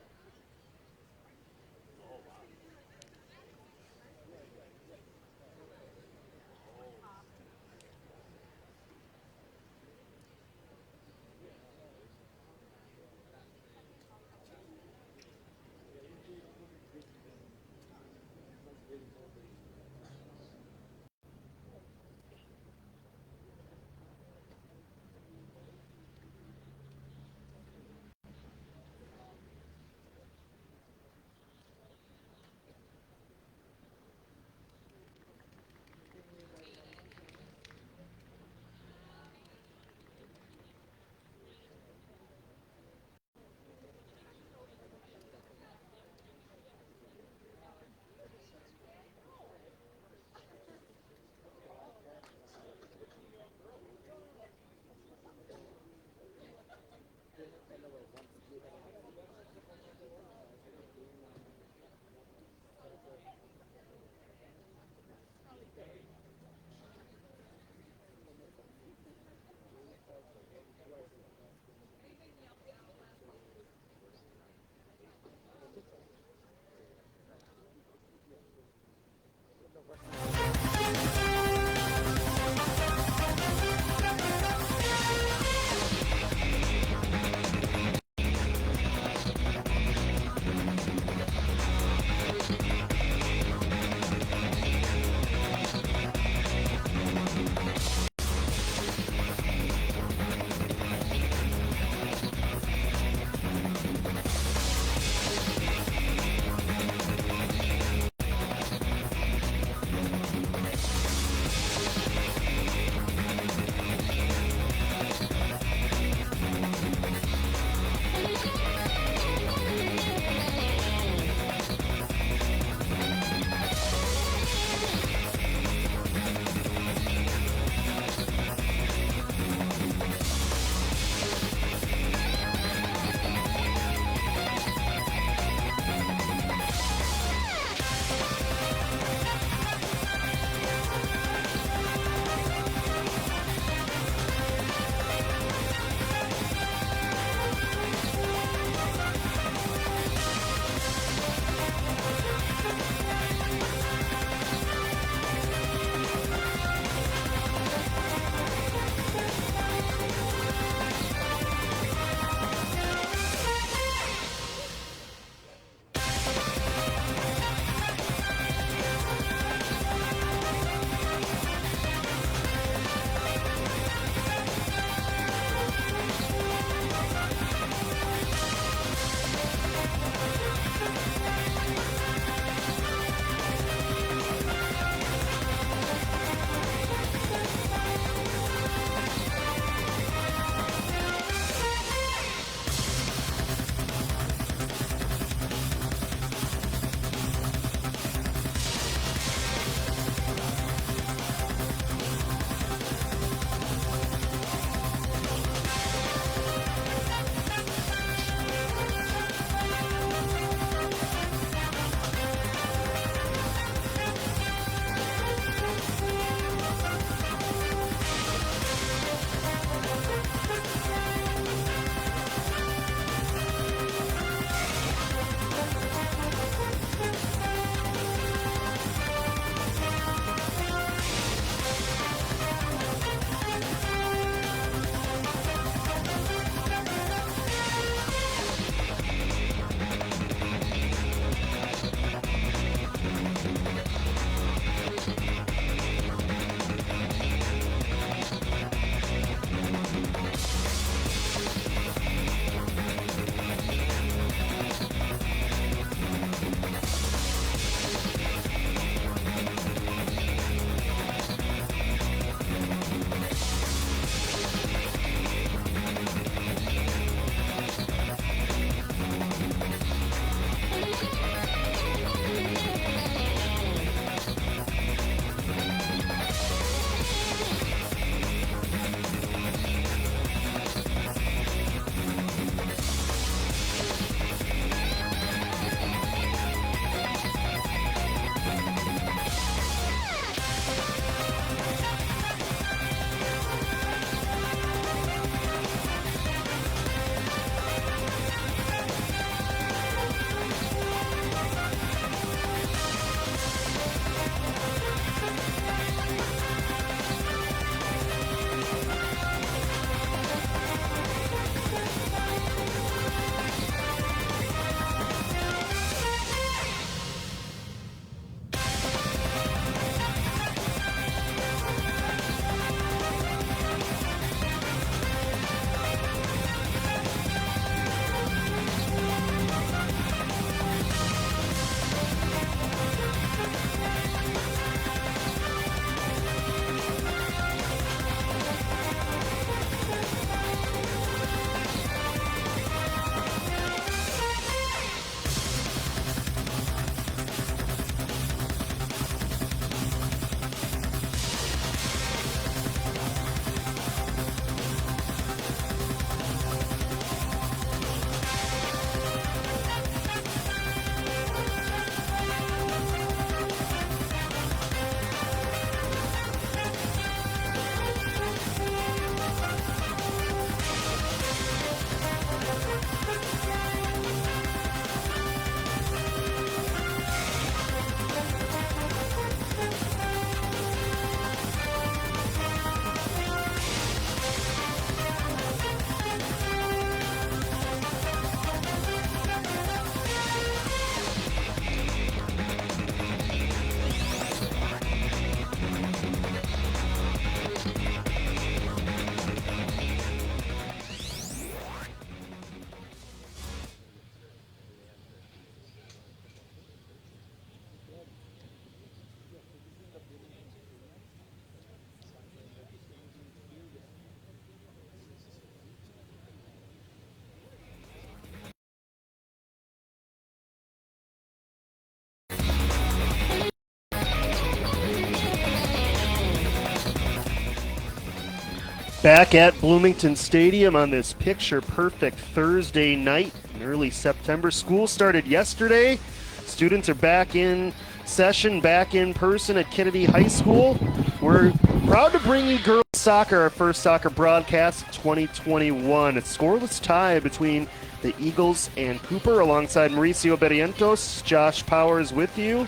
Back at Bloomington Stadium on this picture-perfect Thursday night in early September. School started yesterday. Students are back in session, back in person at Kennedy High School. We're proud to bring you girls soccer, our first soccer broadcast of 2021. A scoreless tie between the Eagles and Cooper alongside Mauricio Berrientos. Josh Powers with you.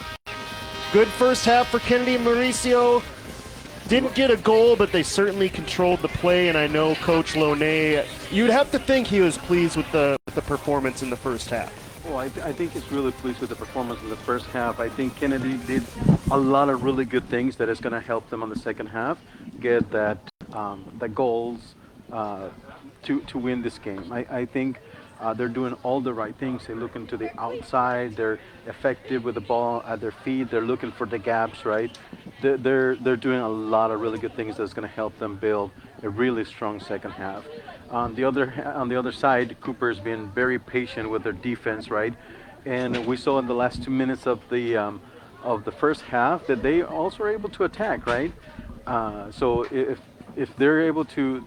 Good first half for Kennedy and Mauricio. Didn't get a goal, but they certainly controlled the play, and I know Coach Loney, you'd have to think he was pleased with the performance in the first half. Well, I think he's really pleased with the performance in the first half. I think Kennedy did a lot of really good things that is going to help them on the second half get the goals to win this game. I think they're doing all the right things. They're looking to the outside. They're effective with the ball at their feet. They're looking for the gaps, right? They're doing a lot of really good things that's going to help them build a really strong second half. On the other side, Cooper's been very patient with their defense, right? And we saw in the last 2 minutes of the first half that they also were able to attack, right? So if they're able to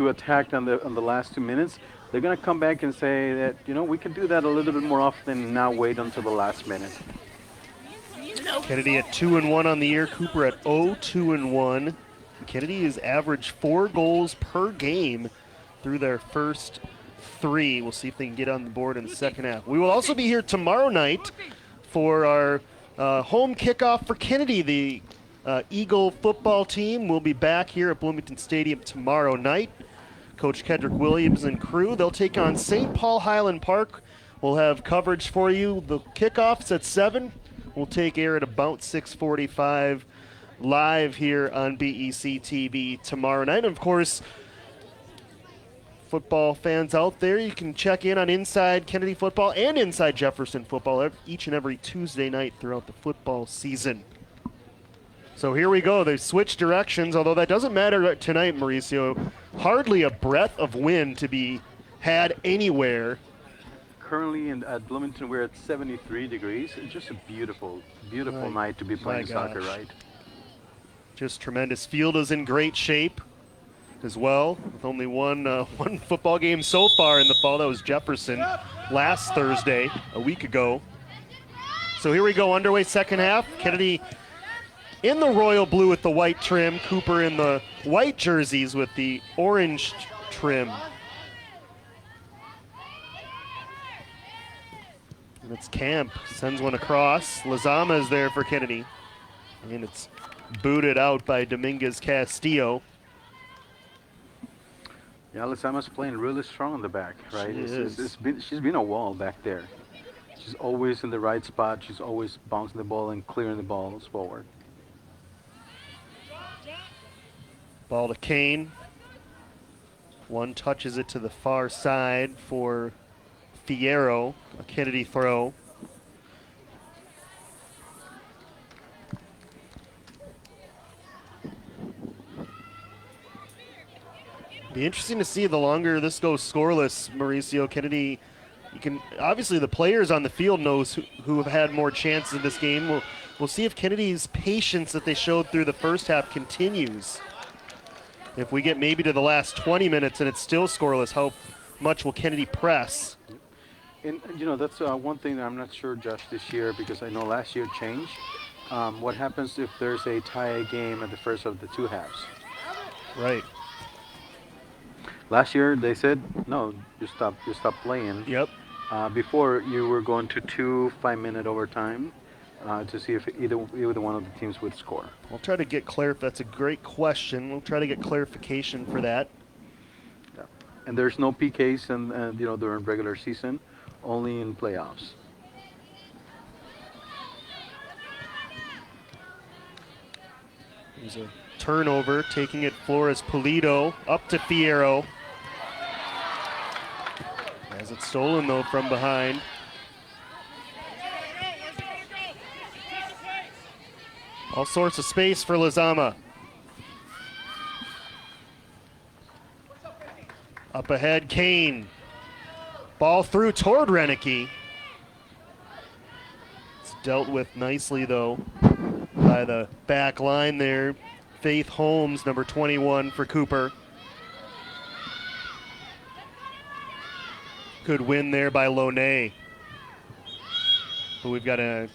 attack on the last 2 minutes, they're going to come back and say that, we can do that a little bit more often and now wait until the last minute. Kennedy at 2-1 on the year. Cooper at 0-2-1. Kennedy has averaged 4 goals per game through their first 3. We'll see if they can get on the board in the second half. We will also be here tomorrow night for our home kickoff for Kennedy. The Eagle football team will be back here at Bloomington Stadium tomorrow night. Coach Kedrick Williams and crew, they'll take on St. Paul Highland Park. We'll have coverage for you. The kickoff's at 7. We'll take air at about 6:45 live here on BEC-TV tomorrow night. And of course, football fans out there, you can check in on Inside Kennedy Football and Inside Jefferson Football each and every Tuesday night throughout the football season. So here we go. They switched directions, although that doesn't matter tonight, Mauricio. Hardly a breath of wind to be had anywhere. Currently at Bloomington, we're at 73 degrees. It's just a beautiful, beautiful night to be playing soccer, right? Just tremendous. Field is in great shape as well, with only one football game so far in the fall. That was Jefferson last Thursday, a week ago. So here we go, underway second half. Kennedy in the royal blue with the white trim. Cooper in the white jerseys with the orange trim. And it's Camp, sends one across. Lizama is there for Kennedy. And it's booted out by Dominguez Castillo. Yeah, Lizama's playing really strong on the back, right? She's been a wall back there. She's always in the right spot. She's always bouncing the ball and clearing the balls forward. Ball to Kane. One touches it to the far side for Fierro, a Kennedy throw. Be interesting to see the longer this goes scoreless, Mauricio. Kennedy, obviously the players on the field knows who have had more chances in this game. We'll see if Kennedy's patience that they showed through the first half continues. If we get maybe to the last 20 minutes and it's still scoreless, how much will Kennedy press? And that's one thing that I'm not sure, Josh, this year, because I know last year changed. What happens if there's a tie game at the first of the 2 halves? Right. Last year they said no, you stop playing. Yep. Before you were going to 2 5-minute overtime to see if either one of the teams would score. We'll try to get that's a great question. We'll try to get clarification for that. Yeah. And there's no PKs and during regular season, only in playoffs. There's a turnover, taking it Flores Pulido up to Fierro. Has it stolen though from behind. All sorts of space for Lizama. Up ahead, Kane. Ball through toward Renicky. It's dealt with nicely though by the back line there. Faith Holmes, number 21 for Cooper. Good win there by Lonay. But we've got a...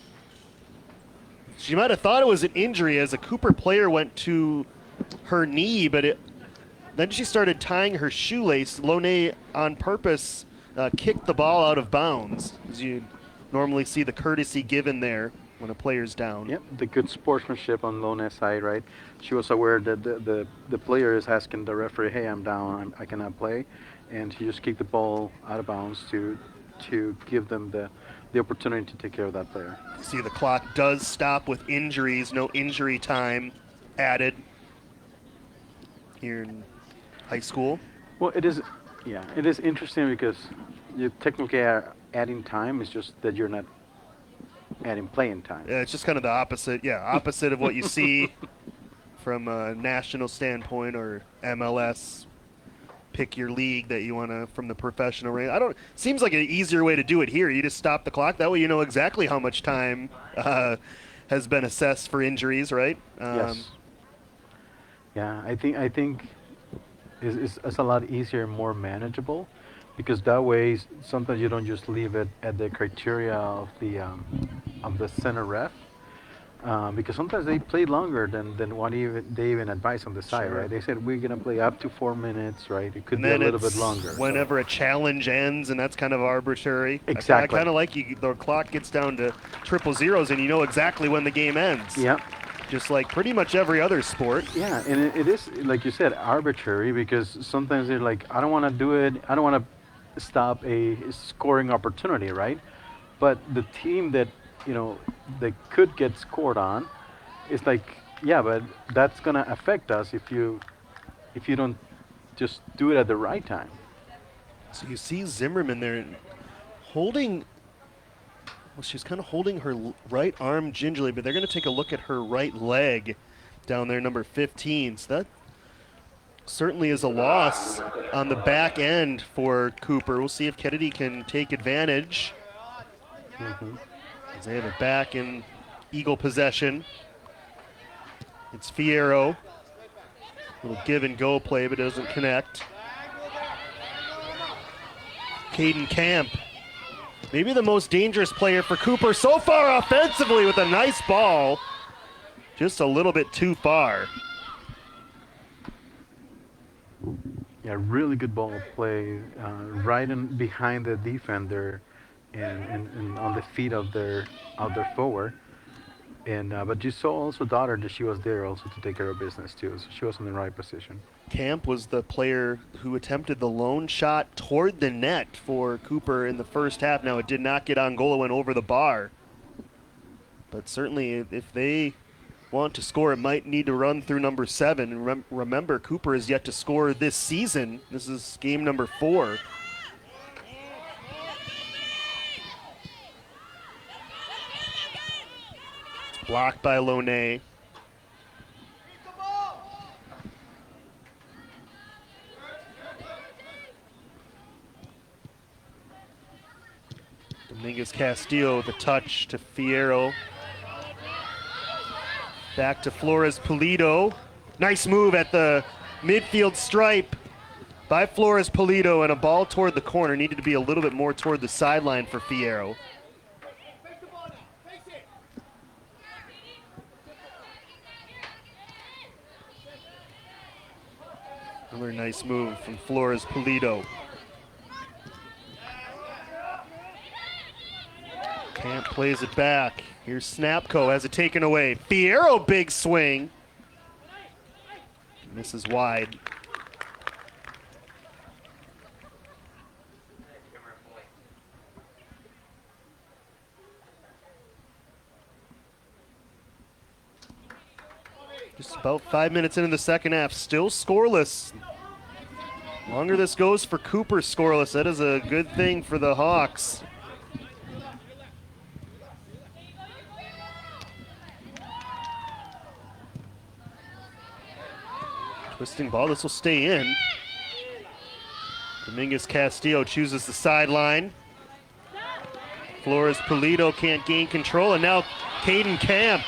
She might have thought it was an injury as a Cooper player went to her knee, but then she started tying her shoelace. Lonay on purpose kicked the ball out of bounds, as you normally see the courtesy given there when a player's down. Yep, the good sportsmanship on Lonay's side, right? She was aware that the player is asking the referee, hey, I'm down, I cannot play. And she just kicked the ball out of bounds to give them the opportunity to take care of that player. See, the clock does stop with injuries, no injury time added here in high school. Well, it is interesting because you technically are adding time. It's just that you're not adding playing time. Yeah, it's just kind of the opposite. Yeah, opposite of what you see from a national standpoint or MLS. Pick your league that you want to from the professional range. Seems like an easier way to do it here. You just stop the clock. That way you know exactly how much time has been assessed for injuries, right? Yes. Yeah, I think it's a lot easier and more manageable, because that way sometimes you don't just leave it at the criteria of the center ref, because sometimes they play longer than what they even advise on the side, Sure. right? They said we're gonna play up to 4 minutes, right? It could And be a then little it's bit longer. whenever a challenge ends, and that's kind of arbitrary. Exactly. I kind of like the clock gets down to triple zeros, and you know exactly when the game ends. Yeah. Just like pretty much every other sport. Yeah, and it is, like you said, arbitrary, because sometimes they're like, I don't want to do it. I don't want to stop a scoring opportunity, right? But the team that, that could get scored on, it's like, yeah, but that's going to affect us if you don't just do it at the right time. So you see Zimmerman there holding, well, she's kind of holding her right arm gingerly, but they're going to take a look at her right leg down there, number 15. So that certainly is a loss on the back end for Cooper. We'll see if Kennedy can take advantage. As they have it back in Eagle possession. It's Fierro. Little give and go play, but doesn't connect. Caden Camp, maybe the most dangerous player for Cooper so far offensively, with a nice ball. Just a little bit too far. Yeah, really good ball play, right in behind the defender, and on the feet of their forward. And but you saw also daughter that she was there also to take care of business too. So she was in the right position. Camp was the player who attempted the lone shot toward the net for Cooper in the first half. Now, it did not get Angola, went over the bar. But certainly, if they want to score, it might need to run through number 7. And remember, Cooper is yet to score this season. This is game number 4. Blocked by Lonay. Dominguez Castillo with a touch to Fierro. Back to Flores Pulido. Nice move at the midfield stripe by Flores Pulido, and a ball toward the corner. Needed to be a little bit more toward the sideline for Fierro. Another nice move from Flores Pulido. Camp plays it back. Here's Snapco, has it taken away. Fierro, big swing. And this is wide. Just about 5 minutes into the second half, still scoreless. Longer this goes for Cooper scoreless, that is a good thing for the Hawks. Twisting ball, this will stay in. Dominguez Castillo chooses the sideline. Flores Pulido can't gain control, and now Caden Camp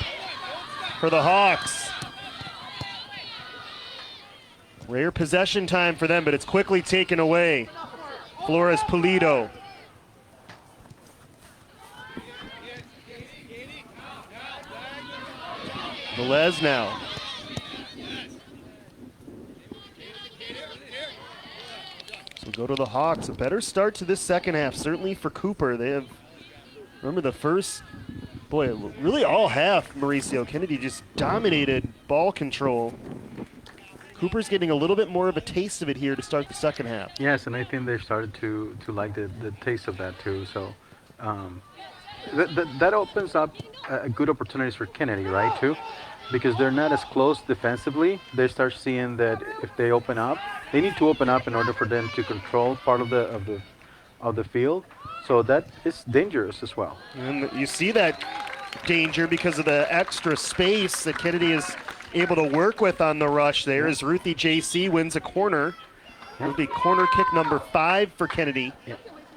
for the Hawks. Rare possession time for them, but it's quickly taken away. Flores Pulido. Velez now. So go to the Hawks. A better start to this second half, certainly for Cooper. They have, remember the first, boy, really all half, Mauricio Kennedy just dominated ball control. Cooper's getting a little bit more of a taste of it here to start the second half. Yes, and I think they started to like the taste of that too. So that opens up good opportunities for Kennedy, right, too? Because they're not as close defensively. They start seeing that if they open up, they need to open up in order for them to control part of the field. So that is dangerous as well. And you see that danger because of the extra space that Kennedy is able to work with on the rush there as Ruthie JC wins a corner. It'll be corner kick number 5 for Kennedy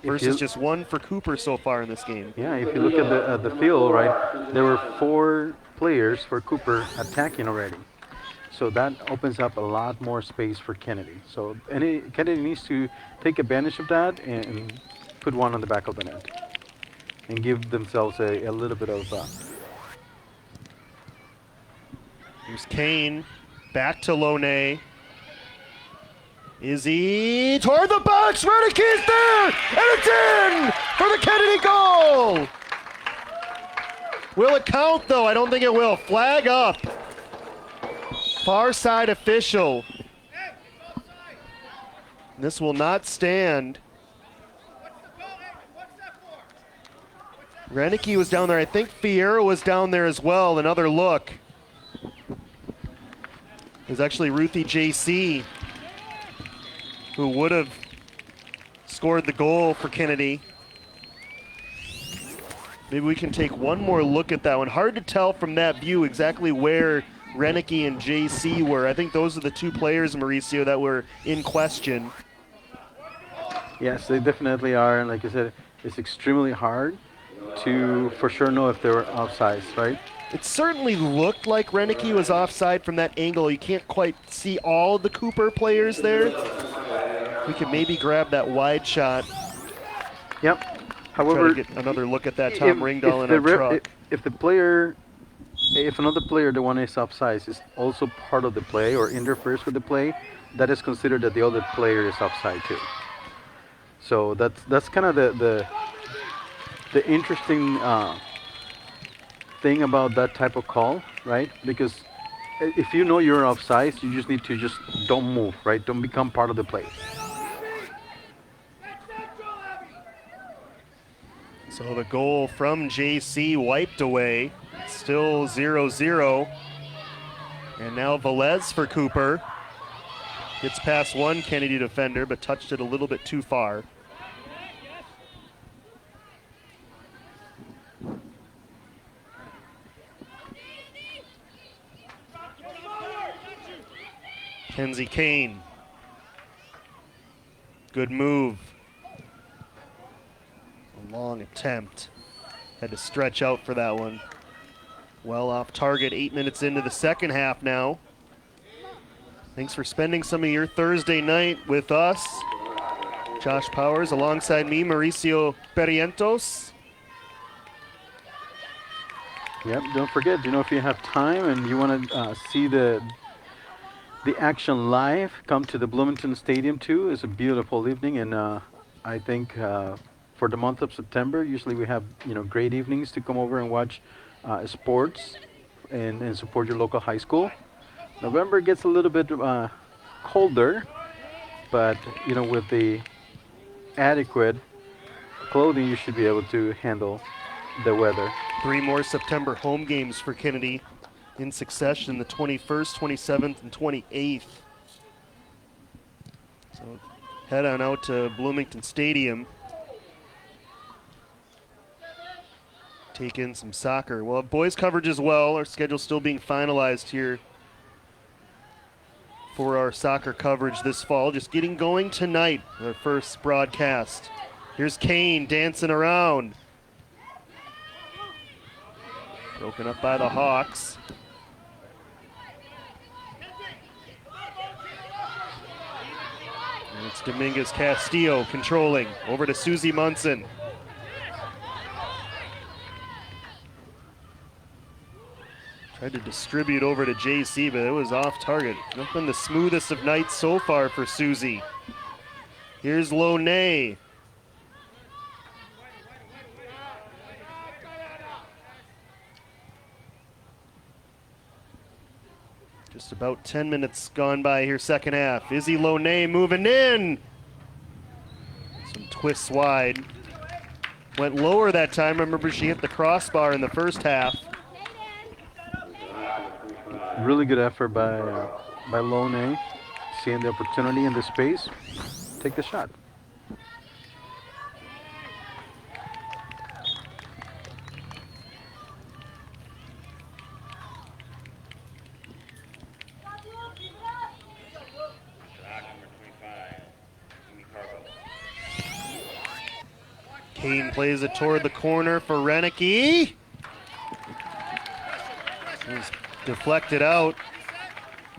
versus just 1 for Cooper so far in this game. Yeah, if you look at the field, right, there were 4 players for Cooper attacking already. So that opens up a lot more space for Kennedy. So Kennedy needs to take advantage of that and put one on the back of the net and give themselves a little bit of... Here's Kane, back to Lone. Izzy toward the box, Redick's there, and it's in for the Kennedy goal! Will it count though? I don't think it will. Flag up. Far side official. This will not stand. Renicky was down there. I think Fierro was down there as well. Another look. It was actually Ruthie JC who would have scored the goal for Kennedy. Maybe we can take one more look at that one. Hard to tell from that view exactly where Renicky and JC were. I think those are the 2 players, Mauricio, that were in question. Yes, they definitely are. And like I said, it's extremely hard to for sure know if they were offsides, right? It certainly looked like Renicky was offside from that angle. You can't quite see all the Cooper players there. We could maybe grab that wide shot. Yep. However, try to get another look at that Tom Ringdahl in our truck. If another player, the one is offside, is also part of the play or interferes with the play, that is considered that the other player is offside too. So that's kind of the interesting thing about that type of call, right? Because if you know you're offside, you just need to just don't move, right? Don't become part of the play. So the goal from JC wiped away. Still 0-0. And now Velez for Cooper. Gets past one Kennedy defender, but touched it a little bit too far. Kenzie Kane. Good move. A long attempt. Had to stretch out for that one. Well off target, 8 minutes into the second half now. Thanks for spending some of your Thursday night with us. Josh Powers alongside me, Mauricio Berrientos. Yep, don't forget, if you have time and you want to see the action live, come to the Bloomington Stadium too. It's a beautiful evening, and I think for the month of September, usually we have great evenings to come over and watch sports and support your local high school. November gets a little bit colder, but with the adequate clothing, you should be able to handle the weather. 3 more September home games for Kennedy in succession, the 21st, 27th, and 28th. So head on out to Bloomington Stadium. Take in some soccer. We'll have boys coverage as well. Our schedule's still being finalized here for our soccer coverage this fall. Just getting going tonight, our first broadcast. Here's Kane dancing around. Broken up by the Hawks. And it's Dominguez Castillo controlling. Over to Susie Munson. Tried to distribute over to JC, but it was off target. Not been the smoothest of nights so far for Susie. Here's Lonay. Just about 10 minutes gone by here, second half. Izzy Lonay moving in. Some twists wide. Went lower that time. Remember, she hit the crossbar in the first half. Really good effort by Lonay, seeing the opportunity in the space. Take the shot. Kane plays it toward the corner for Renicky. Deflected out.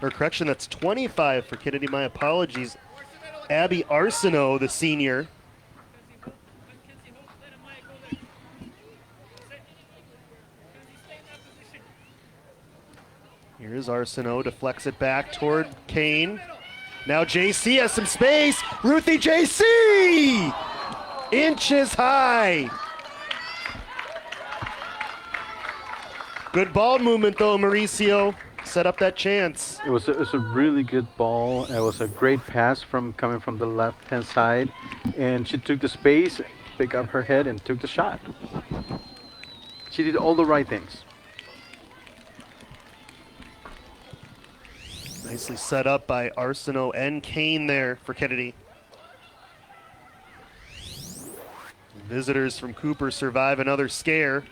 Or correction, that's 25 for Kennedy. My apologies. Abby Arsenault, the senior. Here's Arsenault, deflects it back toward Kane. Now JC has some space. Ruthie JC! Inches high. Good ball movement though, Mauricio. Set up that chance. It was a really good ball. It was a great pass coming from the left-hand side, and she took the space, picked up her head, and took the shot. She did all the right things. Nicely set up by Arsenault and Kane there for Kennedy. Visitors from Cooper survive another scare.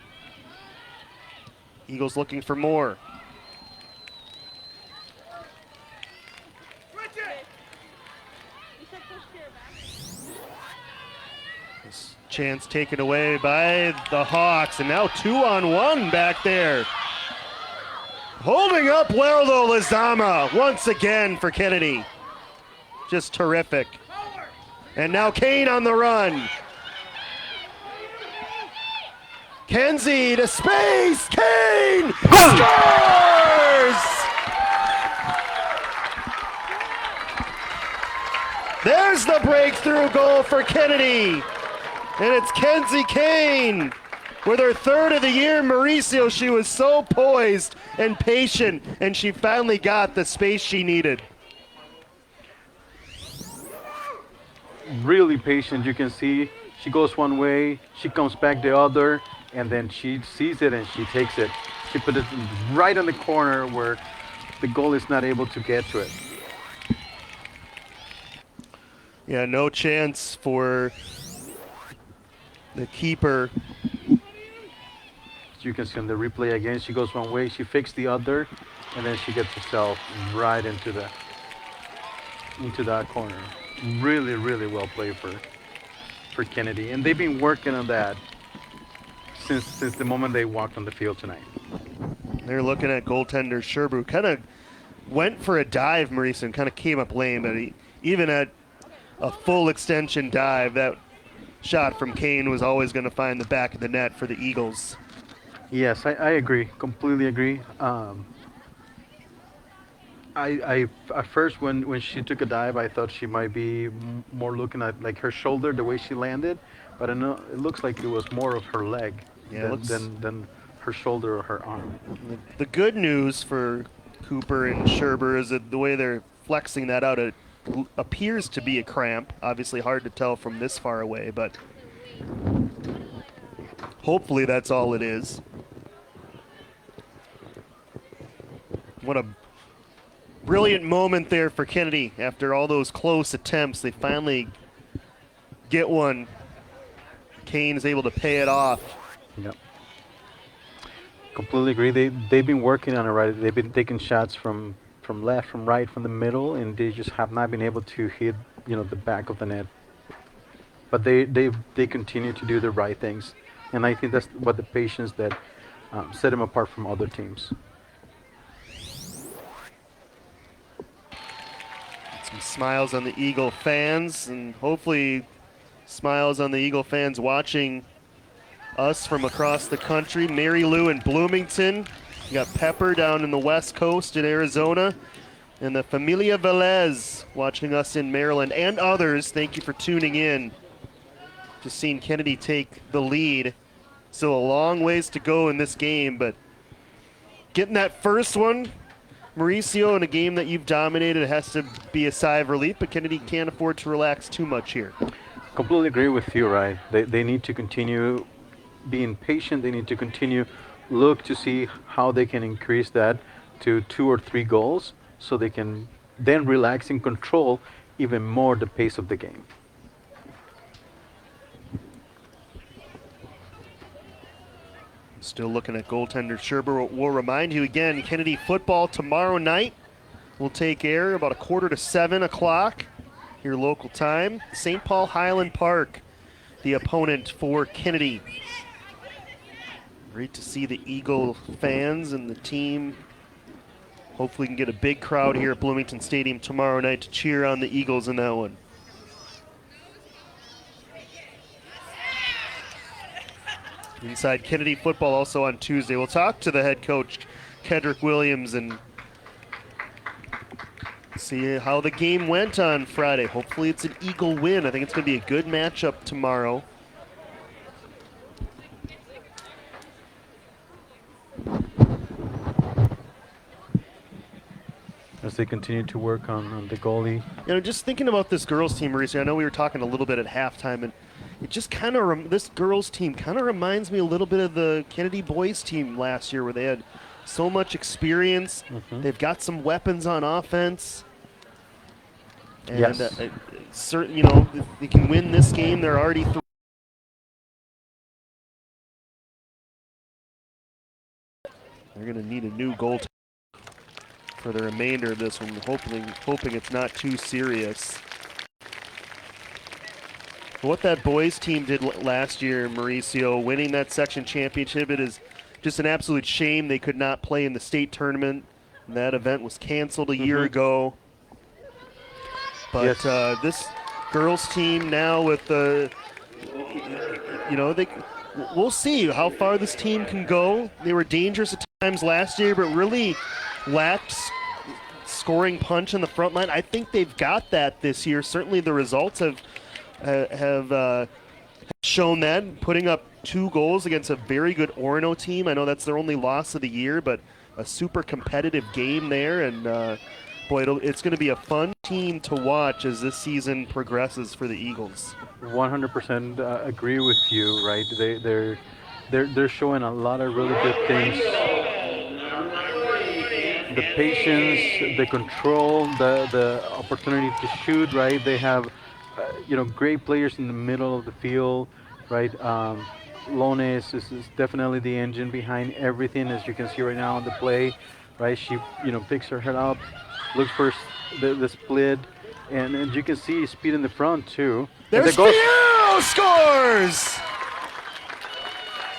Eagles looking for more. This chance taken away by the Hawks, and now 2-on-1 back there. Holding up well though, Lizama once again for Kennedy. Just terrific. And now Kane on the run. Kenzie to space. Kane scores! There's the breakthrough goal for Kennedy. And it's Kenzie Kane with her third of the year. Mauricio, she was so poised and patient, and she finally got the space she needed. Really patient, you can see. She goes one way, she comes back the other, and then she sees it and she takes it. She put it right in the corner where the goal is not able to get to it. Yeah, no chance for the keeper. As you can see on the replay again, she goes one way, she fakes the other, and then she gets herself right into that corner. Really, really well played for Kennedy, and they've been working on that since the moment they walked on the field tonight. They're looking at goaltender Sherber, who kind of went for a dive, Maurice, and kind of came up lame, but even at a full extension dive, that shot from Kane was always going to find the back of the net for the Eagles. Yes, I agree, completely agree. I at first when she took a dive, I thought she might be more looking at like her shoulder, the way she landed, but I know it looks like it was more of her leg than her shoulder or her arm. The good news for Cooper and Sherber is that the way they're flexing that out, it appears to be a cramp. Obviously hard to tell from this far away, but hopefully that's all it is. What a brilliant moment there for Kennedy. After all those close attempts, they finally get one. Kane is able to pay it off. Yep. Completely agree. They've been working on it right. They've been taking shots from left, from right, from the middle, and they just have not been able to hit, the back of the net. But they continue to do the right things, and I think that's what the patience that set them apart from other teams. Some smiles on the Eagle fans, and hopefully smiles on the Eagle fans watching us from across the country. Mary Lou in Bloomington. You got Pepper down in the West Coast in Arizona. And the Familia Velez watching us in Maryland, and others. Thank you for tuning in. Just seeing Kennedy take the lead. Still a long ways to go in this game, but getting that first one, Mauricio, in a game that you've dominated, has to be a sigh of relief, but Kennedy can't afford to relax too much here. Completely agree with you, right? They need to continue being patient. They need to continue look to see how they can increase that to 2 or 3 goals, so they can then relax and control even more the pace of the game. Still looking at goaltender Scherber. We'll remind you again, Kennedy football tomorrow night will take air about 6:45 here local time. St. Paul Highland Park, the opponent for Kennedy. Great to see the Eagle fans and the team. Hopefully we can get a big crowd here at Bloomington Stadium tomorrow night to cheer on the Eagles in that one. Inside Kennedy football also on Tuesday. We'll talk to the head coach, Kedrick Williams, and see how the game went on Friday. Hopefully it's an Eagle win. I think it's going to be a good matchup tomorrow. As they continue to work on the goalie. You know, just thinking about this girls team, Mauricio, I know we were talking a little bit at halftime, and it just kind of, this girls team kind of reminds me a little bit of the Kennedy boys team last year, where they had so much experience. They've got some weapons on offense. And Yes. certain, you know, if they can win this game, they're already they're going to need a new goal for the remainder of this one, hoping it's not too serious. What that boys team did last year, Mauricio, winning that section championship, it is just an absolute shame they could not play in the state tournament. And that event was canceled a year ago. But Yes. this girls team now with the, you know, we'll see how far this team can go. They were dangerous at times last year, but really lacked scoring punch in the front line. I think they've got that this year. Certainly the results have shown that, putting up 2 goals against a very good Orono team. I know that's their only loss of the year, but a super competitive game there. And boy, it's going to be a fun team to watch as this season progresses for the Eagles. 100% agree with you, right? They're showing a lot of really good things. The patience, the control, the opportunity to shoot, right? They have, great players in the middle of the field, right? Lone is definitely the engine behind everything, as you can see right now on the play, right? She, picks her head up, looks for the split, and you can see speed in the front too. There's Fierro scores!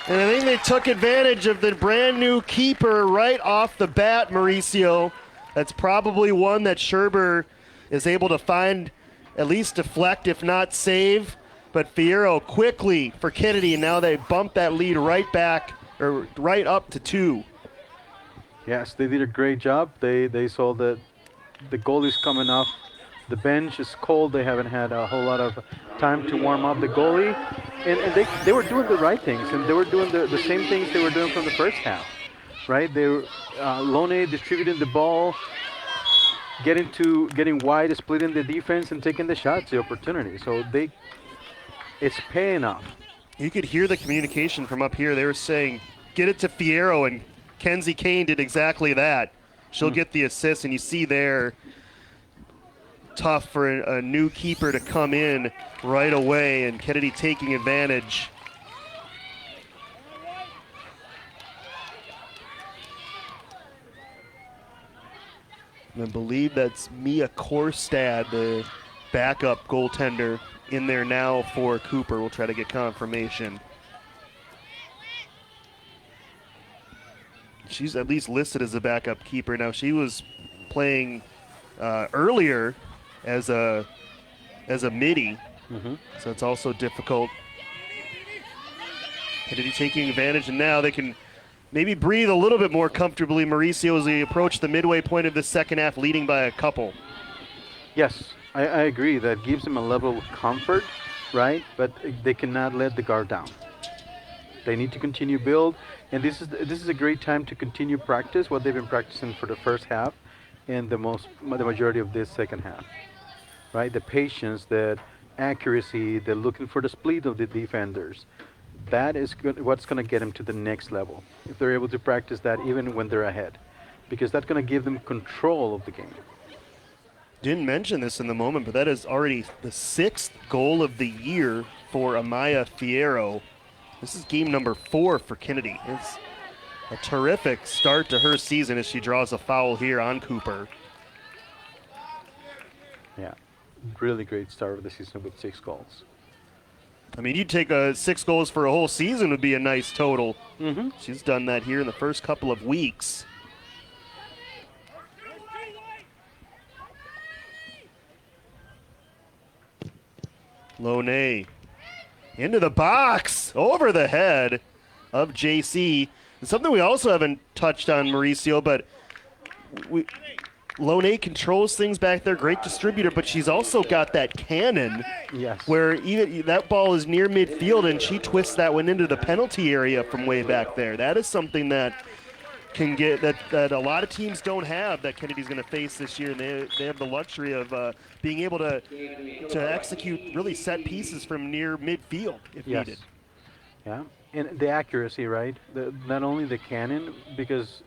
And I think they took advantage of the brand new keeper right off the bat, Mauricio. That's probably one that Scherber is able to find, at least deflect, if not save. But Fierro quickly for Kennedy, and now they bump that lead right back, or right up to 2. Yes, they did a great job. They saw that the goalie's coming off. The bench is cold. They haven't had a whole lot of time to warm up the goalie. And they were doing the right things, and they were doing the same things they were doing from the first half, right? They were Lone distributing the ball, getting wide, splitting the defense, and taking the shots, the opportunity. So it's paying off. You could hear the communication from up here. They were saying, get it to Fierro, and Kenzie Kane did exactly that. She'll get the assist, and you see there, tough for a new keeper to come in right away, and Kennedy taking advantage. And I believe that's Mia Korstad, the backup goaltender, in there now for Cooper. We'll try to get confirmation. She's at least listed as a backup keeper. Now, she was playing earlier as a midi, Mm-hmm. so it's also difficult. Kennedy taking advantage, and now they can maybe breathe a little bit more comfortably, Mauricio, as they approach the midway point of the second half, leading by a couple. Yes, I agree. That gives them a level of comfort, right? But they cannot let the guard down. They need to continue build, and this is a great time to continue practice what they've been practicing for the first half, and the majority of this second half, right? The patience, the accuracy, the looking for the split of the defenders. That is what's going to get them to the next level if they're able to practice that even when they're ahead, because that's going to give them control of the game. Didn't mention this in the moment, but that is already the 6th goal of the year for Amaya Fierro. This is game number 4 for Kennedy. It's a terrific start to her season as she draws a foul here on Cooper. Yeah, really great start of the season with 6 goals. I mean, you'd take 6 goals for a whole season would be a nice total. Mm-hmm. She's done that here in the first couple of weeks. Loney into the box, over the head of JC. And something we also haven't touched on, Mauricio, but Loney controls things back there, great distributor, but she's also got that cannon. Yes. Where even that ball is near midfield and she twists that one into the penalty area from way back there. That is something that can get that a lot of teams don't have that Kennedy's going to face this year, and they have the luxury of being able to execute really set pieces from near midfield if needed. Yeah, and the accuracy, right? Not only the cannon, because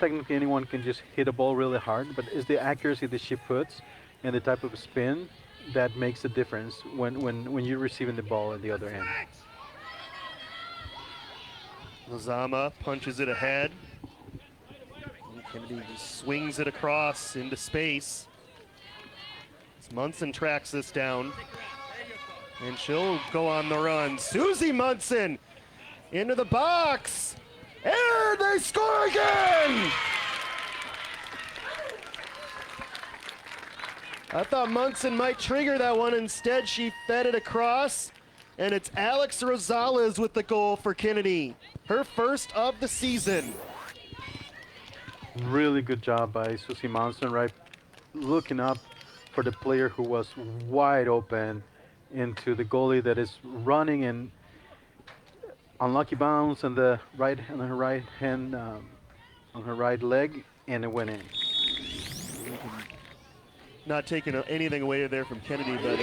technically anyone can just hit a ball really hard, but it's the accuracy that she puts and the type of spin that makes a difference when you're receiving the ball at the other end. Lozama punches it ahead. Kennedy just swings it across into space. As Munson tracks this down. And she'll go on the run. Susie Munson into the box. And they score again! I thought Munson might trigger that one. Instead, she fed it across. And it's Alex Rosales with the goal for Kennedy. Her first of the season. Really good job by Susie Monson, right? Looking up for the player who was wide open into the goalie that is running and unlucky bounce on the right, on her right hand, on her right leg, and it went in. Not taking anything away there from Kennedy, but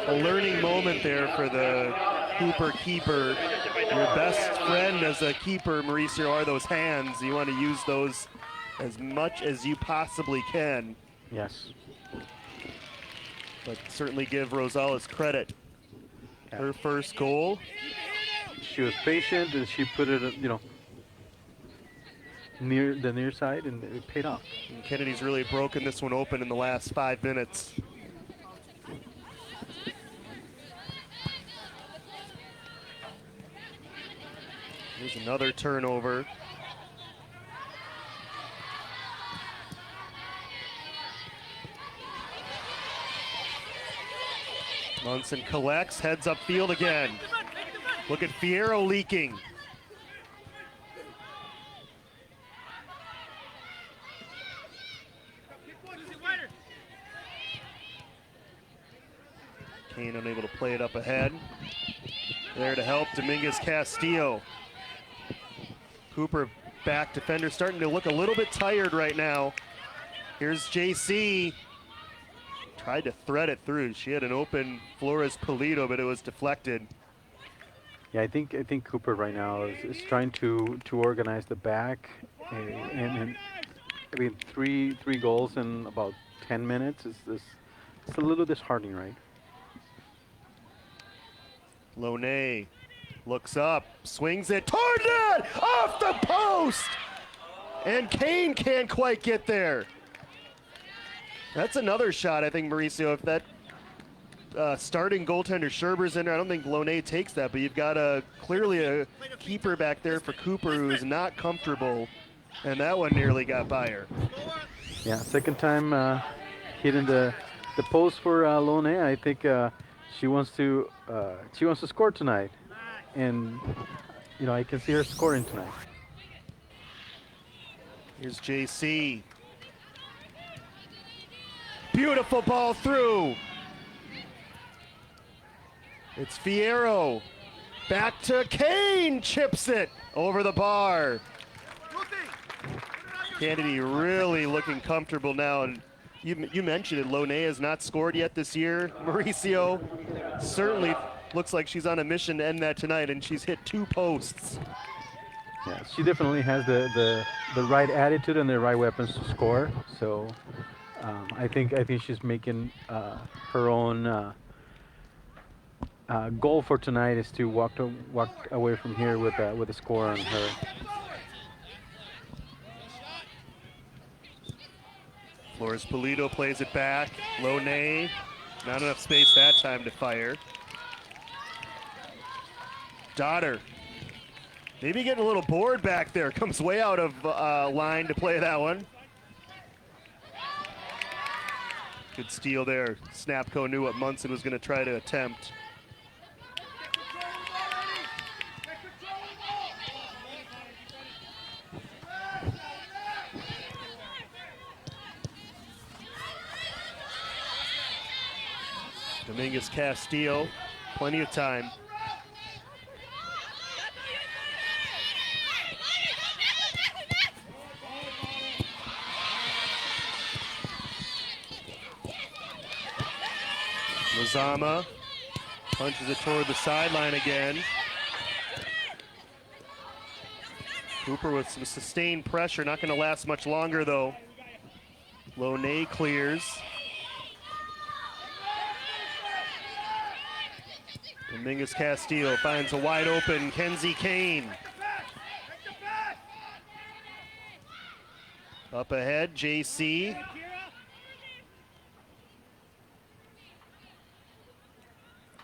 a learning moment there for the Cooper keeper. Your best friend as a keeper, Mauricio, are those hands. You want to use those as much as you possibly can. Yes. But certainly give Rosales credit. Her first goal. She was patient and she put it, near the near side, and it paid off. And Kennedy's really broken this one open in the last 5 minutes. Here's another turnover. Munson collects, heads upfield again. Look at Fierro leaking. Kane unable to play it up ahead. There to help Dominguez Castillo. Cooper back defender starting to look a little bit tired right now. Here's JC. Tried to thread it through. She had an open Flores Pulido, but it was deflected. Yeah, I think Cooper right now is trying to organize the back, and I mean three goals in about 10 minutes it's a little disheartening, right? Loney looks up, swings it toward net, off the post, and Kane can't quite get there. That's another shot, I think, Mauricio. If that starting goaltender Scherber's in there, I don't think Loney takes that, but you've got clearly a keeper back there for Cooper who is not comfortable, and that one nearly got by her. Yeah, second time hitting the the post for Lone. I think she wants to score tonight, and I can see her scoring tonight. Here's JC. Beautiful ball through. It's Fierro. Back to Kane. Chips it over the bar. Kennedy really looking comfortable now. And you mentioned it. Lone has not scored yet this year. Mauricio certainly looks like she's on a mission to end that tonight, and she's hit 2 posts. Yeah, she definitely has the right attitude and the right weapons to score. So I think she's making her own goal for tonight is to walk away from here with a score on her. Flores Polito plays it back. Lone, not enough space that time to fire. Daughter, maybe getting a little bored back there. Comes way out of line to play that one. Good steal there. Snapco knew what Munson was going to try to attempt. Dominguez Castillo, plenty of time. Lozama punches it toward the sideline again. Cooper with some sustained pressure, not going to last much longer though. Lone clears. Dominguez Castillo finds a wide open Kenzie Kane. Up ahead, JC.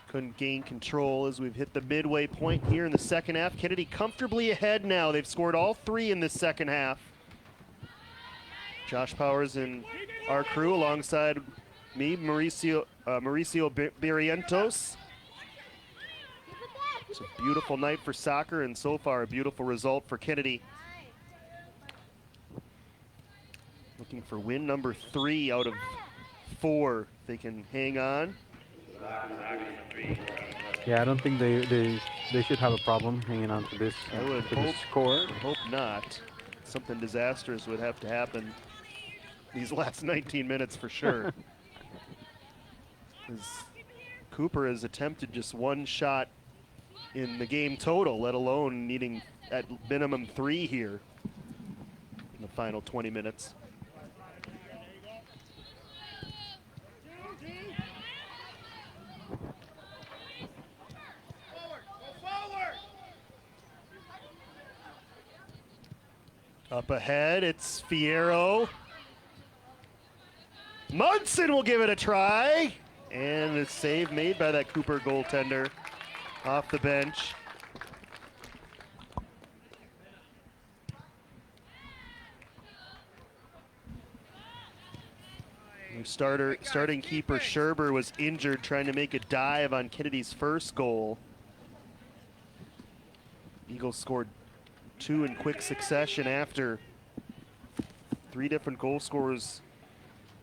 Couldn't gain control as we've hit the midway point here in the second half. Kennedy comfortably ahead now. They've scored all 3 in this second half. Josh Powers and our crew alongside me, Mauricio Barrientos. It's a beautiful night for soccer, and so far a beautiful result for Kennedy. Looking for win number 3 out of 4. They can hang on. Yeah, I don't think they should have a problem hanging on to this, I would this score. hope not. Something disastrous would have to happen these last 19 minutes for sure. Cooper has attempted just 1 shot in the game total, let alone needing at minimum 3 here in the final 20 minutes. Up ahead, it's Fierro. Munson will give it a try. And a save made by that Cooper goaltender off the bench. Starting keeper Scherber was injured trying to make a dive on Kennedy's first goal. Eagles scored 2 in quick succession after 3 different goal scorers.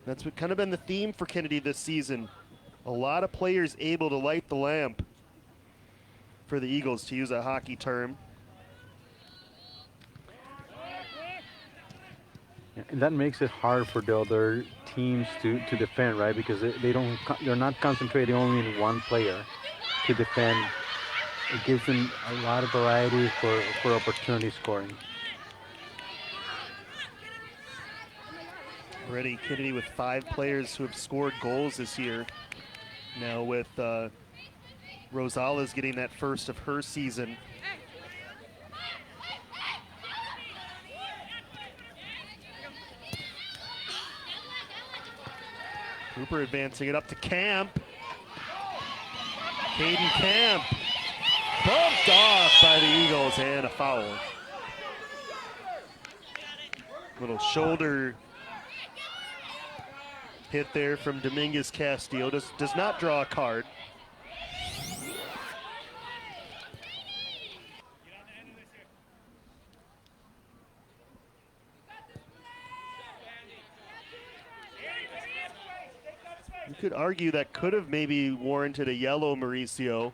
That's what kind of been the theme for Kennedy this season. A lot of players able to light the lamp for the Eagles, to use a hockey term. And that makes it hard for the other teams to defend, right? Because they're not concentrating only in one player to defend. It gives them a lot of variety for opportunity scoring. Already Kennedy with 5 players who have scored goals this year. Now with Rosales getting that first of her season. Cooper advancing it up to Camp. Caden Camp. Bumped off by the Eagles and a foul. Little shoulder hit there from Dominguez Castillo. Does not draw a card. You could argue that could have maybe warranted a yellow, Mauricio.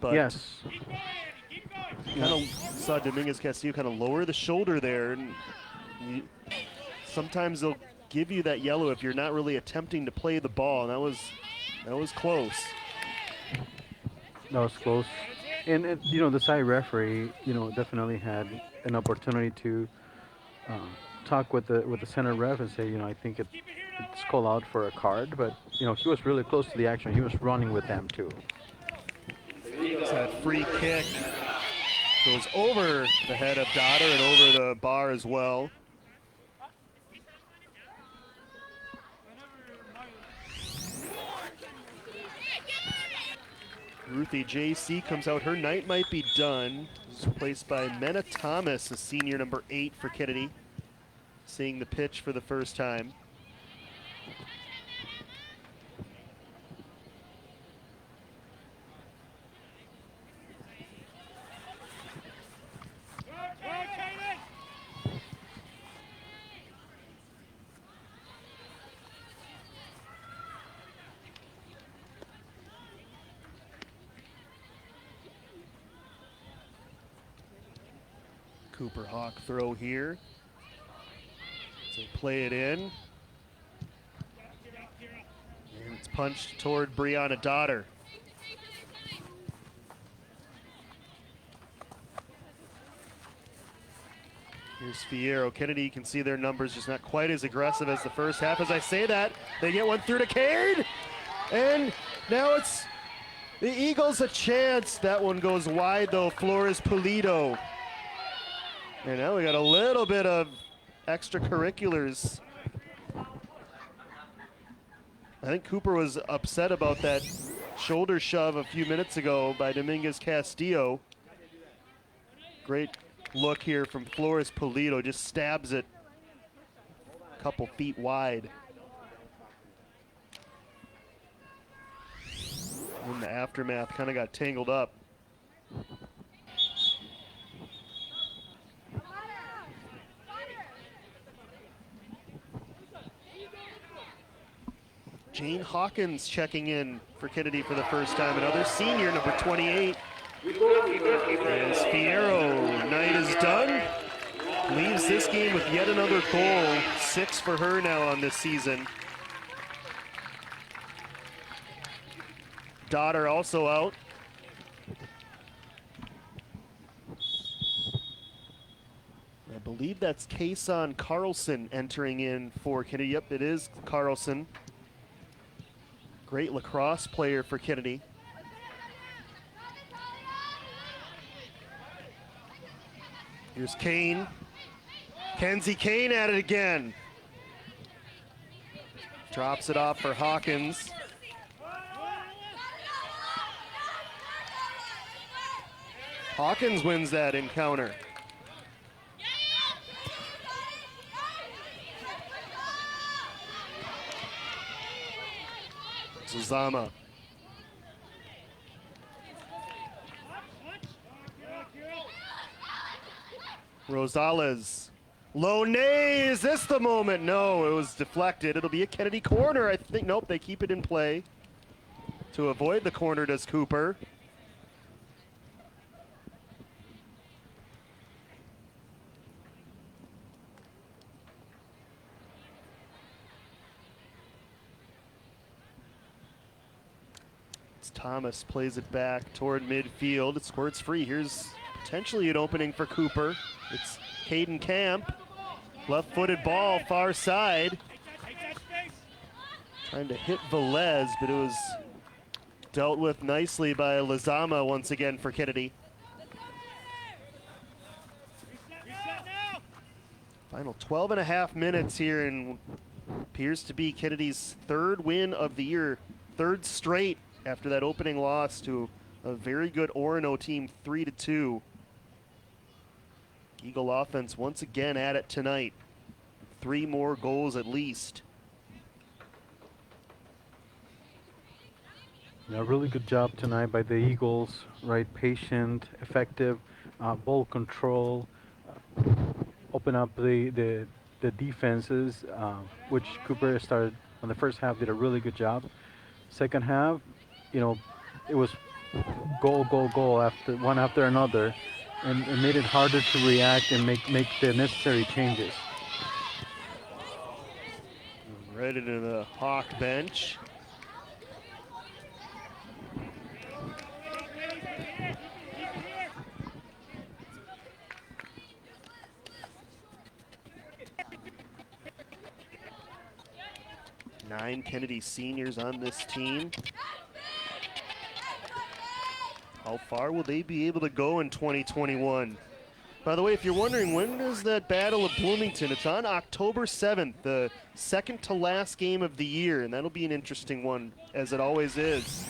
But Yes. kind of saw Dominguez Castillo kind of lower the shoulder there, and sometimes they'll give you that yellow if you're not really attempting to play the ball, and that was close. That was close. And the side referee, definitely had an opportunity to talk with the center ref and say, I think it's called out for a card, but he was really close to the action. He was running with them too. That free kick goes over the head of Dotter and over the bar as well. Ruthie JC comes out. Her night might be done. She's replaced by Mena Thomas, a senior number 8 for Kennedy, seeing the pitch for the first time. Cooper Hawk throw here. So play it in. And it's punched toward Brianna Dotter. Here's Fierro. Kennedy, you can see their numbers just not quite as aggressive as the first half. As I say that, they get one through to Cade. And now it's the Eagles a chance. That one goes wide though. Flores Pulido. And now we got a little bit of extracurriculars. I think Cooper was upset about that shoulder shove a few minutes ago by Dominguez Castillo. Great look here from Flores Pulido, just stabs it a couple feet wide. In the aftermath, kind of got tangled up. Jane Hawkins checking in for Kennedy for the first time. Another senior, number 28. As Fierro, night is done. Leaves this game with yet another goal. 6 for her now on this season. Dotter also out. I believe that's Kason Carlson entering in for Kennedy. Yep, it is Carlson. Great lacrosse player for Kennedy. Here's Kane. Kenzie Kane at it again. Drops it off for Hawkins. Hawkins wins that encounter. Zama. Rosales. Lone, is this the moment? No, it was deflected. It'll be a Kennedy corner, I think. Nope, they keep it in play. To avoid the corner does Cooper. Thomas plays it back toward midfield. It squirts free. Here's potentially an opening for Cooper. It's Caden Camp. Left-footed ball, far side. Trying to hit Velez, but it was dealt with nicely by Lazama once again for Kennedy. Final 12 and a half minutes here, and appears to be Kennedy's 3rd win of the year, 3rd straight after that opening loss to a very good Orono team, 3-2. Eagle offense once again at it tonight. 3 more goals at least. A really good job tonight by the Eagles, right? Patient, effective, ball control, open up the defenses, which Cooper started on the first half, did a really good job. Second half, you know, it was goal, goal, goal after one after another, and it made it harder to react and make the necessary changes. Right into the Hawk bench. Nine Kennedy seniors on this team. How far will they be able to go in 2021? By the way, if you're wondering, when is that Battle of Bloomington? It's on October 7th, the second to last game of the year, and that'll be an interesting one, as it always is.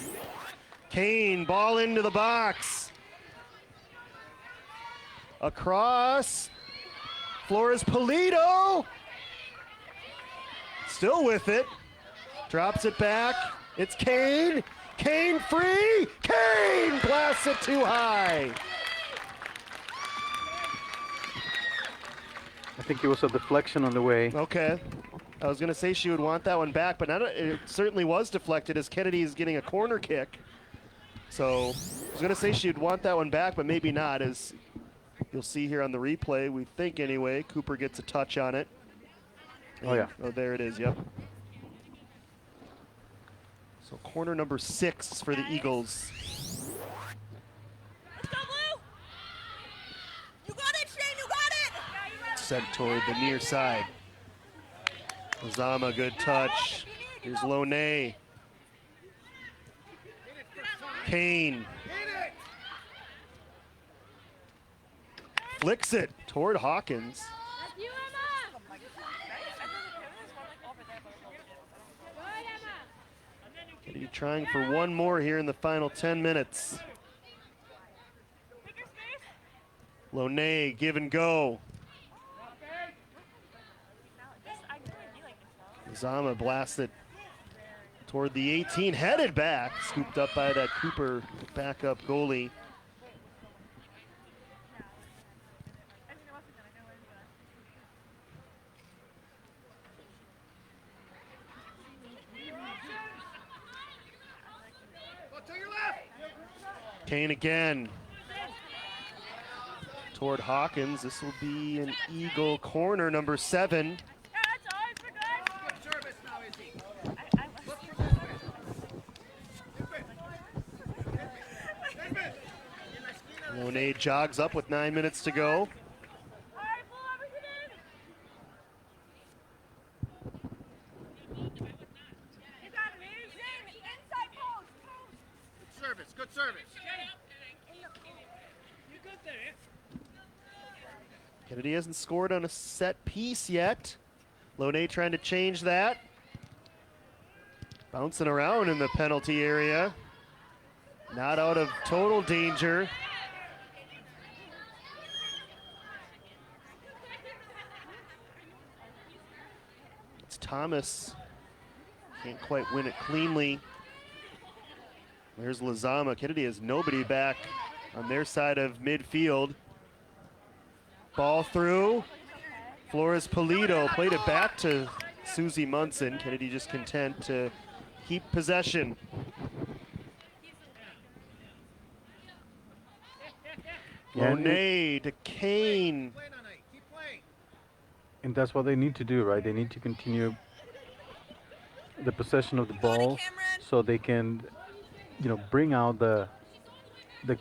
Kane, ball into the box. Across. Flores Polito. Still with it. Drops it back. It's Kane. Kane free. Kane blasts it too high. I think it was a deflection on the way. Okay. I was going to say she would want that one back, but not, it certainly was deflected as Kennedy is getting a corner kick. So I was going to say she'd want that one back, but maybe not, as you'll see here on the replay. We think anyway. Cooper gets a touch on it. Oh, yeah. Oh, there it is, yep. So corner number 6 for the Eagles. Let's go, Blue! You got it, Shane, you got it! Sent toward the near side. Ozama, good touch. Here's Lone. Kane. Flicks it toward Hawkins. That's you, Emma! Go ahead, Emma! Kennedy trying for one more here in the final 10 minutes. Lone, give and go. Zama blasted toward the 18, headed back, scooped up by that Cooper backup goalie. Kane again. Toward Hawkins. This will be an Eagle corner, number 7. Lone jogs up with 9 minutes to go. Good service. Kennedy hasn't scored on a set piece yet. Lone trying to change that. Bouncing around in the penalty area. Not out of total danger. It's Thomas. Can't quite win it cleanly. There's Lazama. Kennedy has nobody back on their side of midfield. Ball through. Flores Polito played it back to Susie Munson. Kennedy just content to keep possession. Lone to Kane. And that's what they need to do, right? They need to continue the possession of the ball so they can, you know, bring out the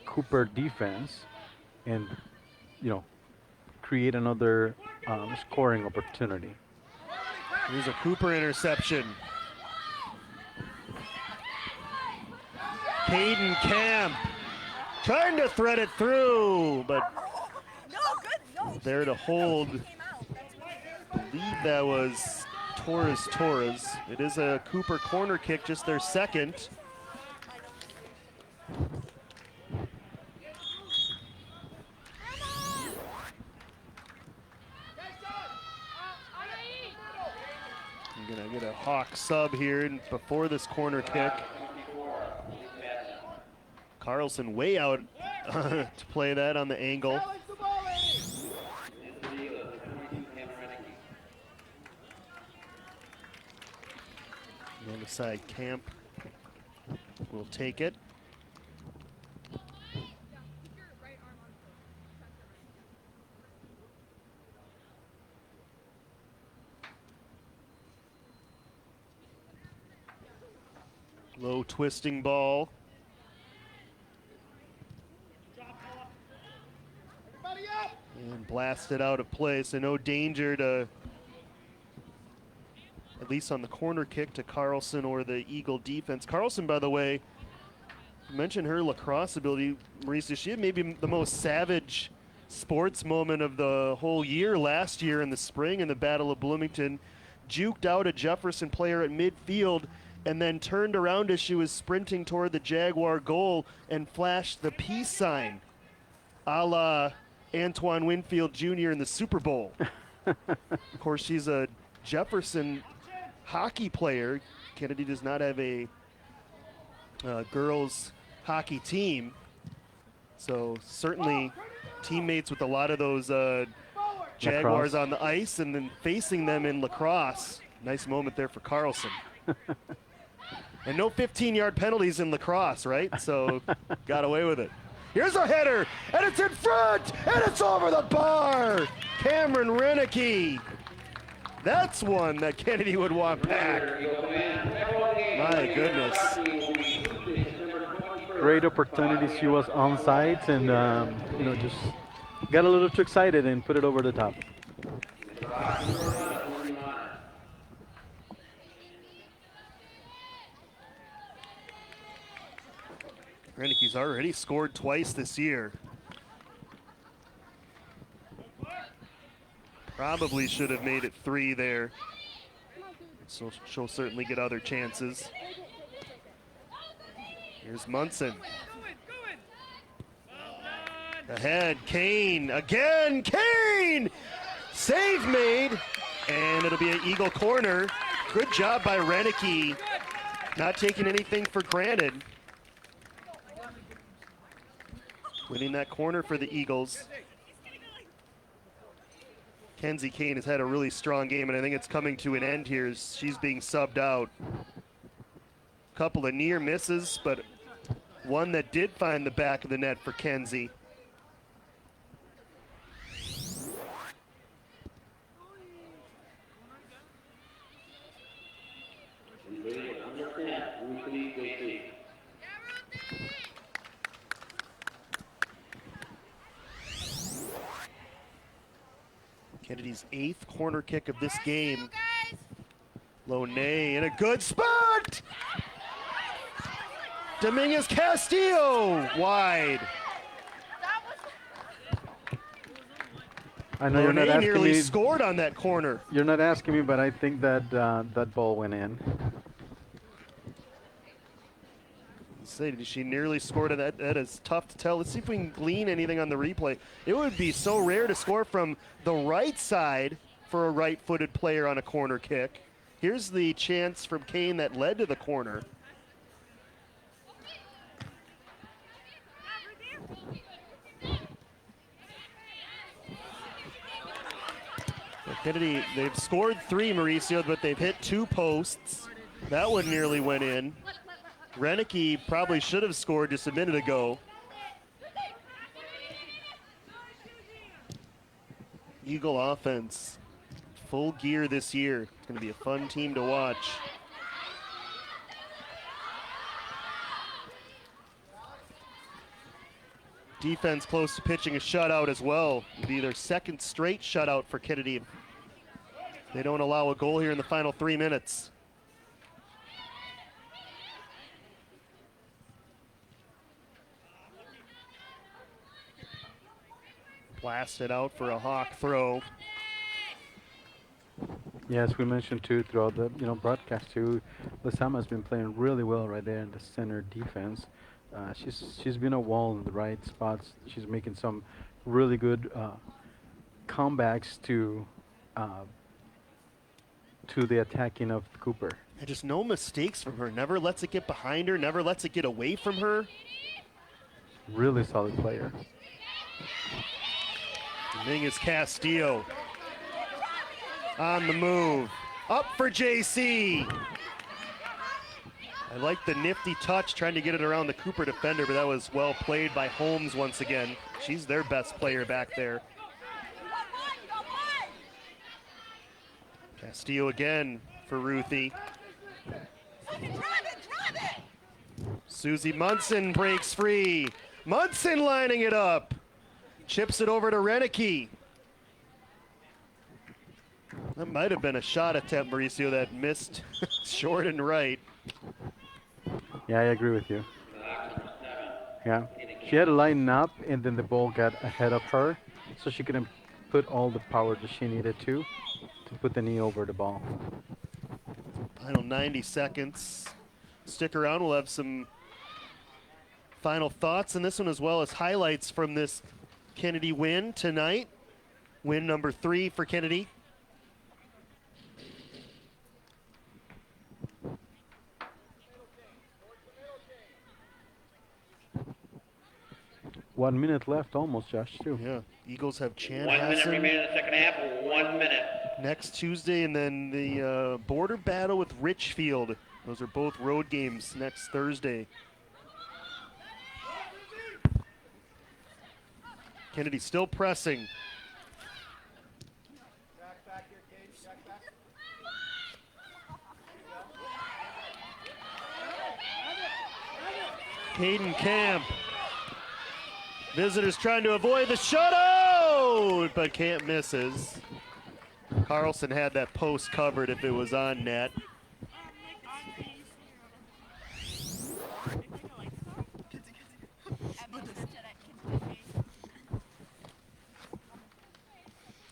Cooper defense and, you know, create another scoring opportunity. Here's a Cooper interception. Caden Camp trying to thread it through, but there to hold. I believe that was Torres. It is a Cooper corner kick, just their second. I'm gonna get a Hawk sub here before this corner kick. Carlson way out to play that on the angle. The other side, Camp will take it. Low twisting ball. And blasted out of play, so no danger to, at least on the corner kick, to Carlson or the Eagle defense. Carlson, by the way, you mentioned her lacrosse ability, Marisa. She had maybe the most savage sports moment of the whole year last year in the spring in the Battle of Bloomington. Juked out a Jefferson player at midfield and then turned around as she was sprinting toward the Jaguar goal and flashed the peace sign, a la Antoine Winfield Jr. in the Super Bowl. Of course, she's a Jefferson hockey player. Kennedy does not have a girls hockey team, so certainly teammates with a lot of those Jaguars on the ice and then facing them in lacrosse. Nice moment there for Carlson. And no 15-yard penalties in lacrosse, right? So got away with it. Here's a header, and it's in front, and it's over the bar. Cameron Renicky. That's one that Kennedy would want back. My goodness. Great opportunity. She was on site and, just got a little too excited and put it over the top. Renicky's already scored twice this year. Probably should have made it 3 there. So she'll certainly get other chances. Here's Munson. Ahead, Kane, again, Kane! Save made, and it'll be an Eagle corner. Good job by Renicky, not taking anything for granted. Winning that corner for the Eagles. Kenzie Kane has had a really strong game, and I think it's coming to an end here as she's being subbed out. Couple of near misses, but one that did find the back of the net for Kenzie. Kennedy's 8th corner kick of this game. Lonay in a good spot! Dominguez Castillo wide. I know you're not Lonay asking nearly me. scored on that corner. You're not asking me, but I think that that ball went in. She nearly scored on that. That is tough to tell. Let's see if we can glean anything on the replay. It would be so rare to score from the right side for a right-footed player on a corner kick. Here's the chance from Kane that led to the corner. Kennedy, they've scored 3, Mauricio, but they've hit 2 posts. That one nearly went in. Renicky probably should have scored just a minute ago. Eagle offense, full gear this year. It's going to be a fun team to watch. Defense close to pitching a shutout as well. It'll be their 2nd straight shutout for Kennedy. They don't allow a goal here in the final 3 minutes. Blasted out for a Hawk throw. Yes, we mentioned too throughout the broadcast too. Lasama has been playing really well right there in the center defense. She's been a wall in the right spots. She's making some really good comebacks to the attacking of Cooper. And just no mistakes from her. Never lets it get behind her. Never lets it get away from her. Really solid player. Dominguez Castillo on the move. Up for JC. I like the nifty touch, trying to get it around the Cooper defender, but that was well played by Holmes once again. She's their best player back there. Castillo again for Ruthie. Susie Munson breaks free. Munson lining it up. Chips it over to Renicky. That might have been a shot attempt, Mauricio, that missed short and right. Yeah, I agree with you. Yeah, she had to line up, and then the ball got ahead of her, so she couldn't put all the power that she needed to put the knee over the ball. Final 90 seconds. Stick around, we'll have some final thoughts on this one as well as highlights from this Kennedy win tonight. Win number 3 for Kennedy. One minute left almost, Josh, too. Yeah, Eagles have Chan 1 minute Hassan remaining in the second half. 1 minute. next Tuesday, and then the border battle with Richfield. Those are both road games next Thursday. Kennedy still pressing. Caden Camp. Visitors trying to avoid the shutout, but Camp misses. Carlson had that post covered if it was on net.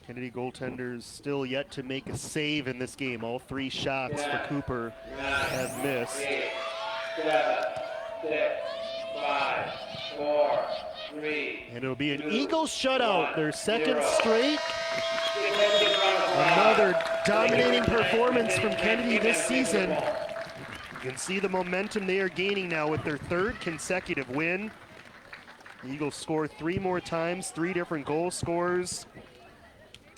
Kennedy goaltenders still yet to make a save in this game. All 3 shots for Cooper have missed. 8, 7, 6, 5, 4, 3. And it'll be an Eagles shutout, their second straight. Another dominating performance from Kennedy this season. You can see the momentum they are gaining now with their 3rd consecutive win. The Eagles score 3 more times, 3 different goal scorers.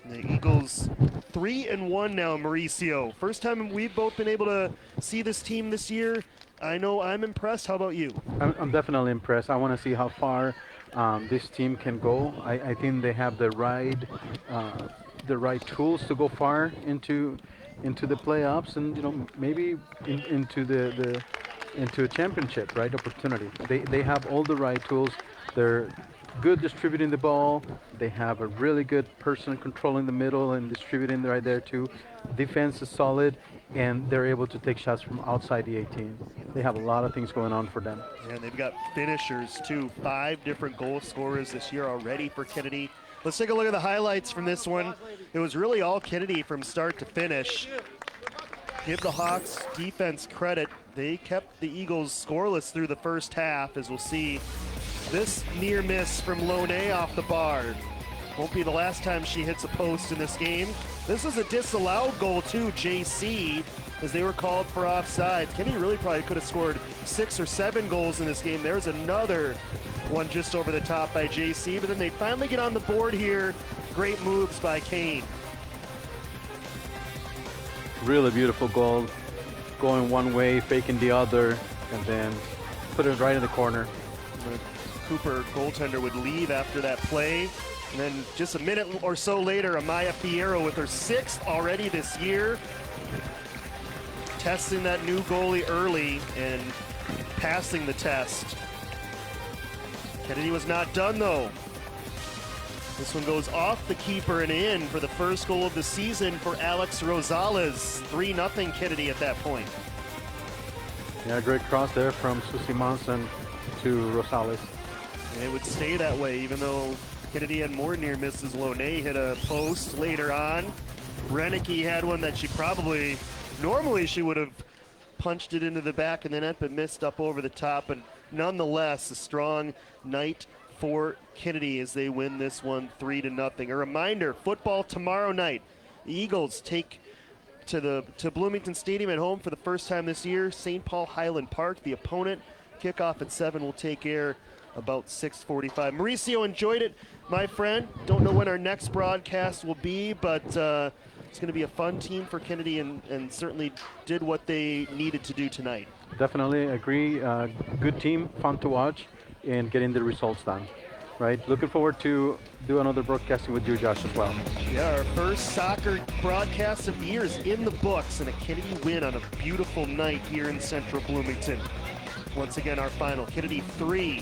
The Eagles 3-1 now, Mauricio. First time we've both been able to see this team this year. I know I'm impressed. How about you? I'm definitely impressed. I want to see how far this team can go. I think they have the right tools to go far into the playoffs, and maybe into a championship, right? Opportunity. They have all the right tools. They're good distributing the ball. They have a really good person controlling the middle and distributing right there too. Defense is solid, and they're able to take shots from outside the 18. They have a lot of things going on for them. Yeah, and they've got finishers too. 5 different goal scorers this year already for Kennedy. Let's take a look at the highlights from this one. It was really all Kennedy from start to finish. Give the Hawks defense credit. They kept the Eagles scoreless through the first half, as we'll see. This near miss from Lone off the bar. Won't be the last time she hits a post in this game. This is a disallowed goal too, JC, as they were called for offside. Kennedy really probably could have scored 6 or 7 goals in this game. There's another one just over the top by JC, but then they finally get on the board here. Great moves by Kane. Really beautiful goal, going one way, faking the other, and then put it right in the corner. The Cooper goaltender would leave after that play. And then just a minute or so later, Amaya Fierro with her 6th already this year. Testing that new goalie early and passing the test. Kennedy was not done though. This one goes off the keeper and in for the first goal of the season for Alex Rosales. 3-0 Kennedy at that point. Yeah, great cross there from Susie Monson to Rosales. And it would stay that way, even though Kennedy had more near misses. Lone hit a post later on. Renicky had one that she normally she would have punched it into the back of the net, but missed up over the top. But nonetheless, a strong night for Kennedy as they win this one 3-0. A reminder, football tomorrow night. The Eagles take to Bloomington Stadium at home for the first time this year. St. Paul Highland Park, the opponent. Kickoff at 7 will take air about 6:45. Mauricio, enjoyed it, my friend. Don't know when our next broadcast will be, but it's going to be a fun team for Kennedy, and certainly did what they needed to do tonight. Definitely agree. Good team, fun to watch, and getting the results done. Right. Looking forward to do another broadcasting with you, Josh, as well. Yeah, our first soccer broadcast of the year is in the books, and a Kennedy win on a beautiful night here in central Bloomington. Once again, our final, Kennedy 3,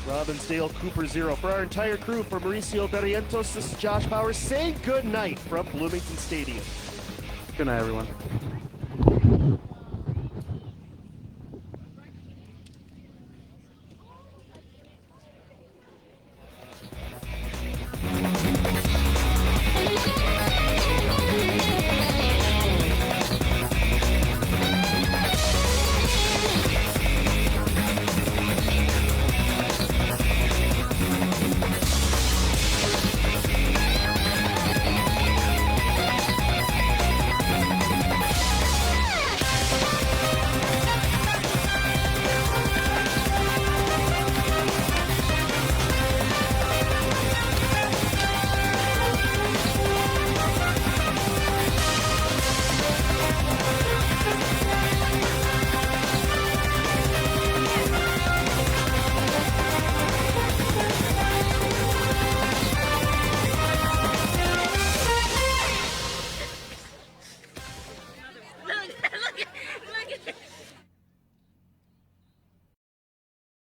Robbinsdale Cooper 0. For our entire crew, for Mauricio Barrientos, this is Josh Powers saying good night from Bloomington Stadium. Good night, everyone.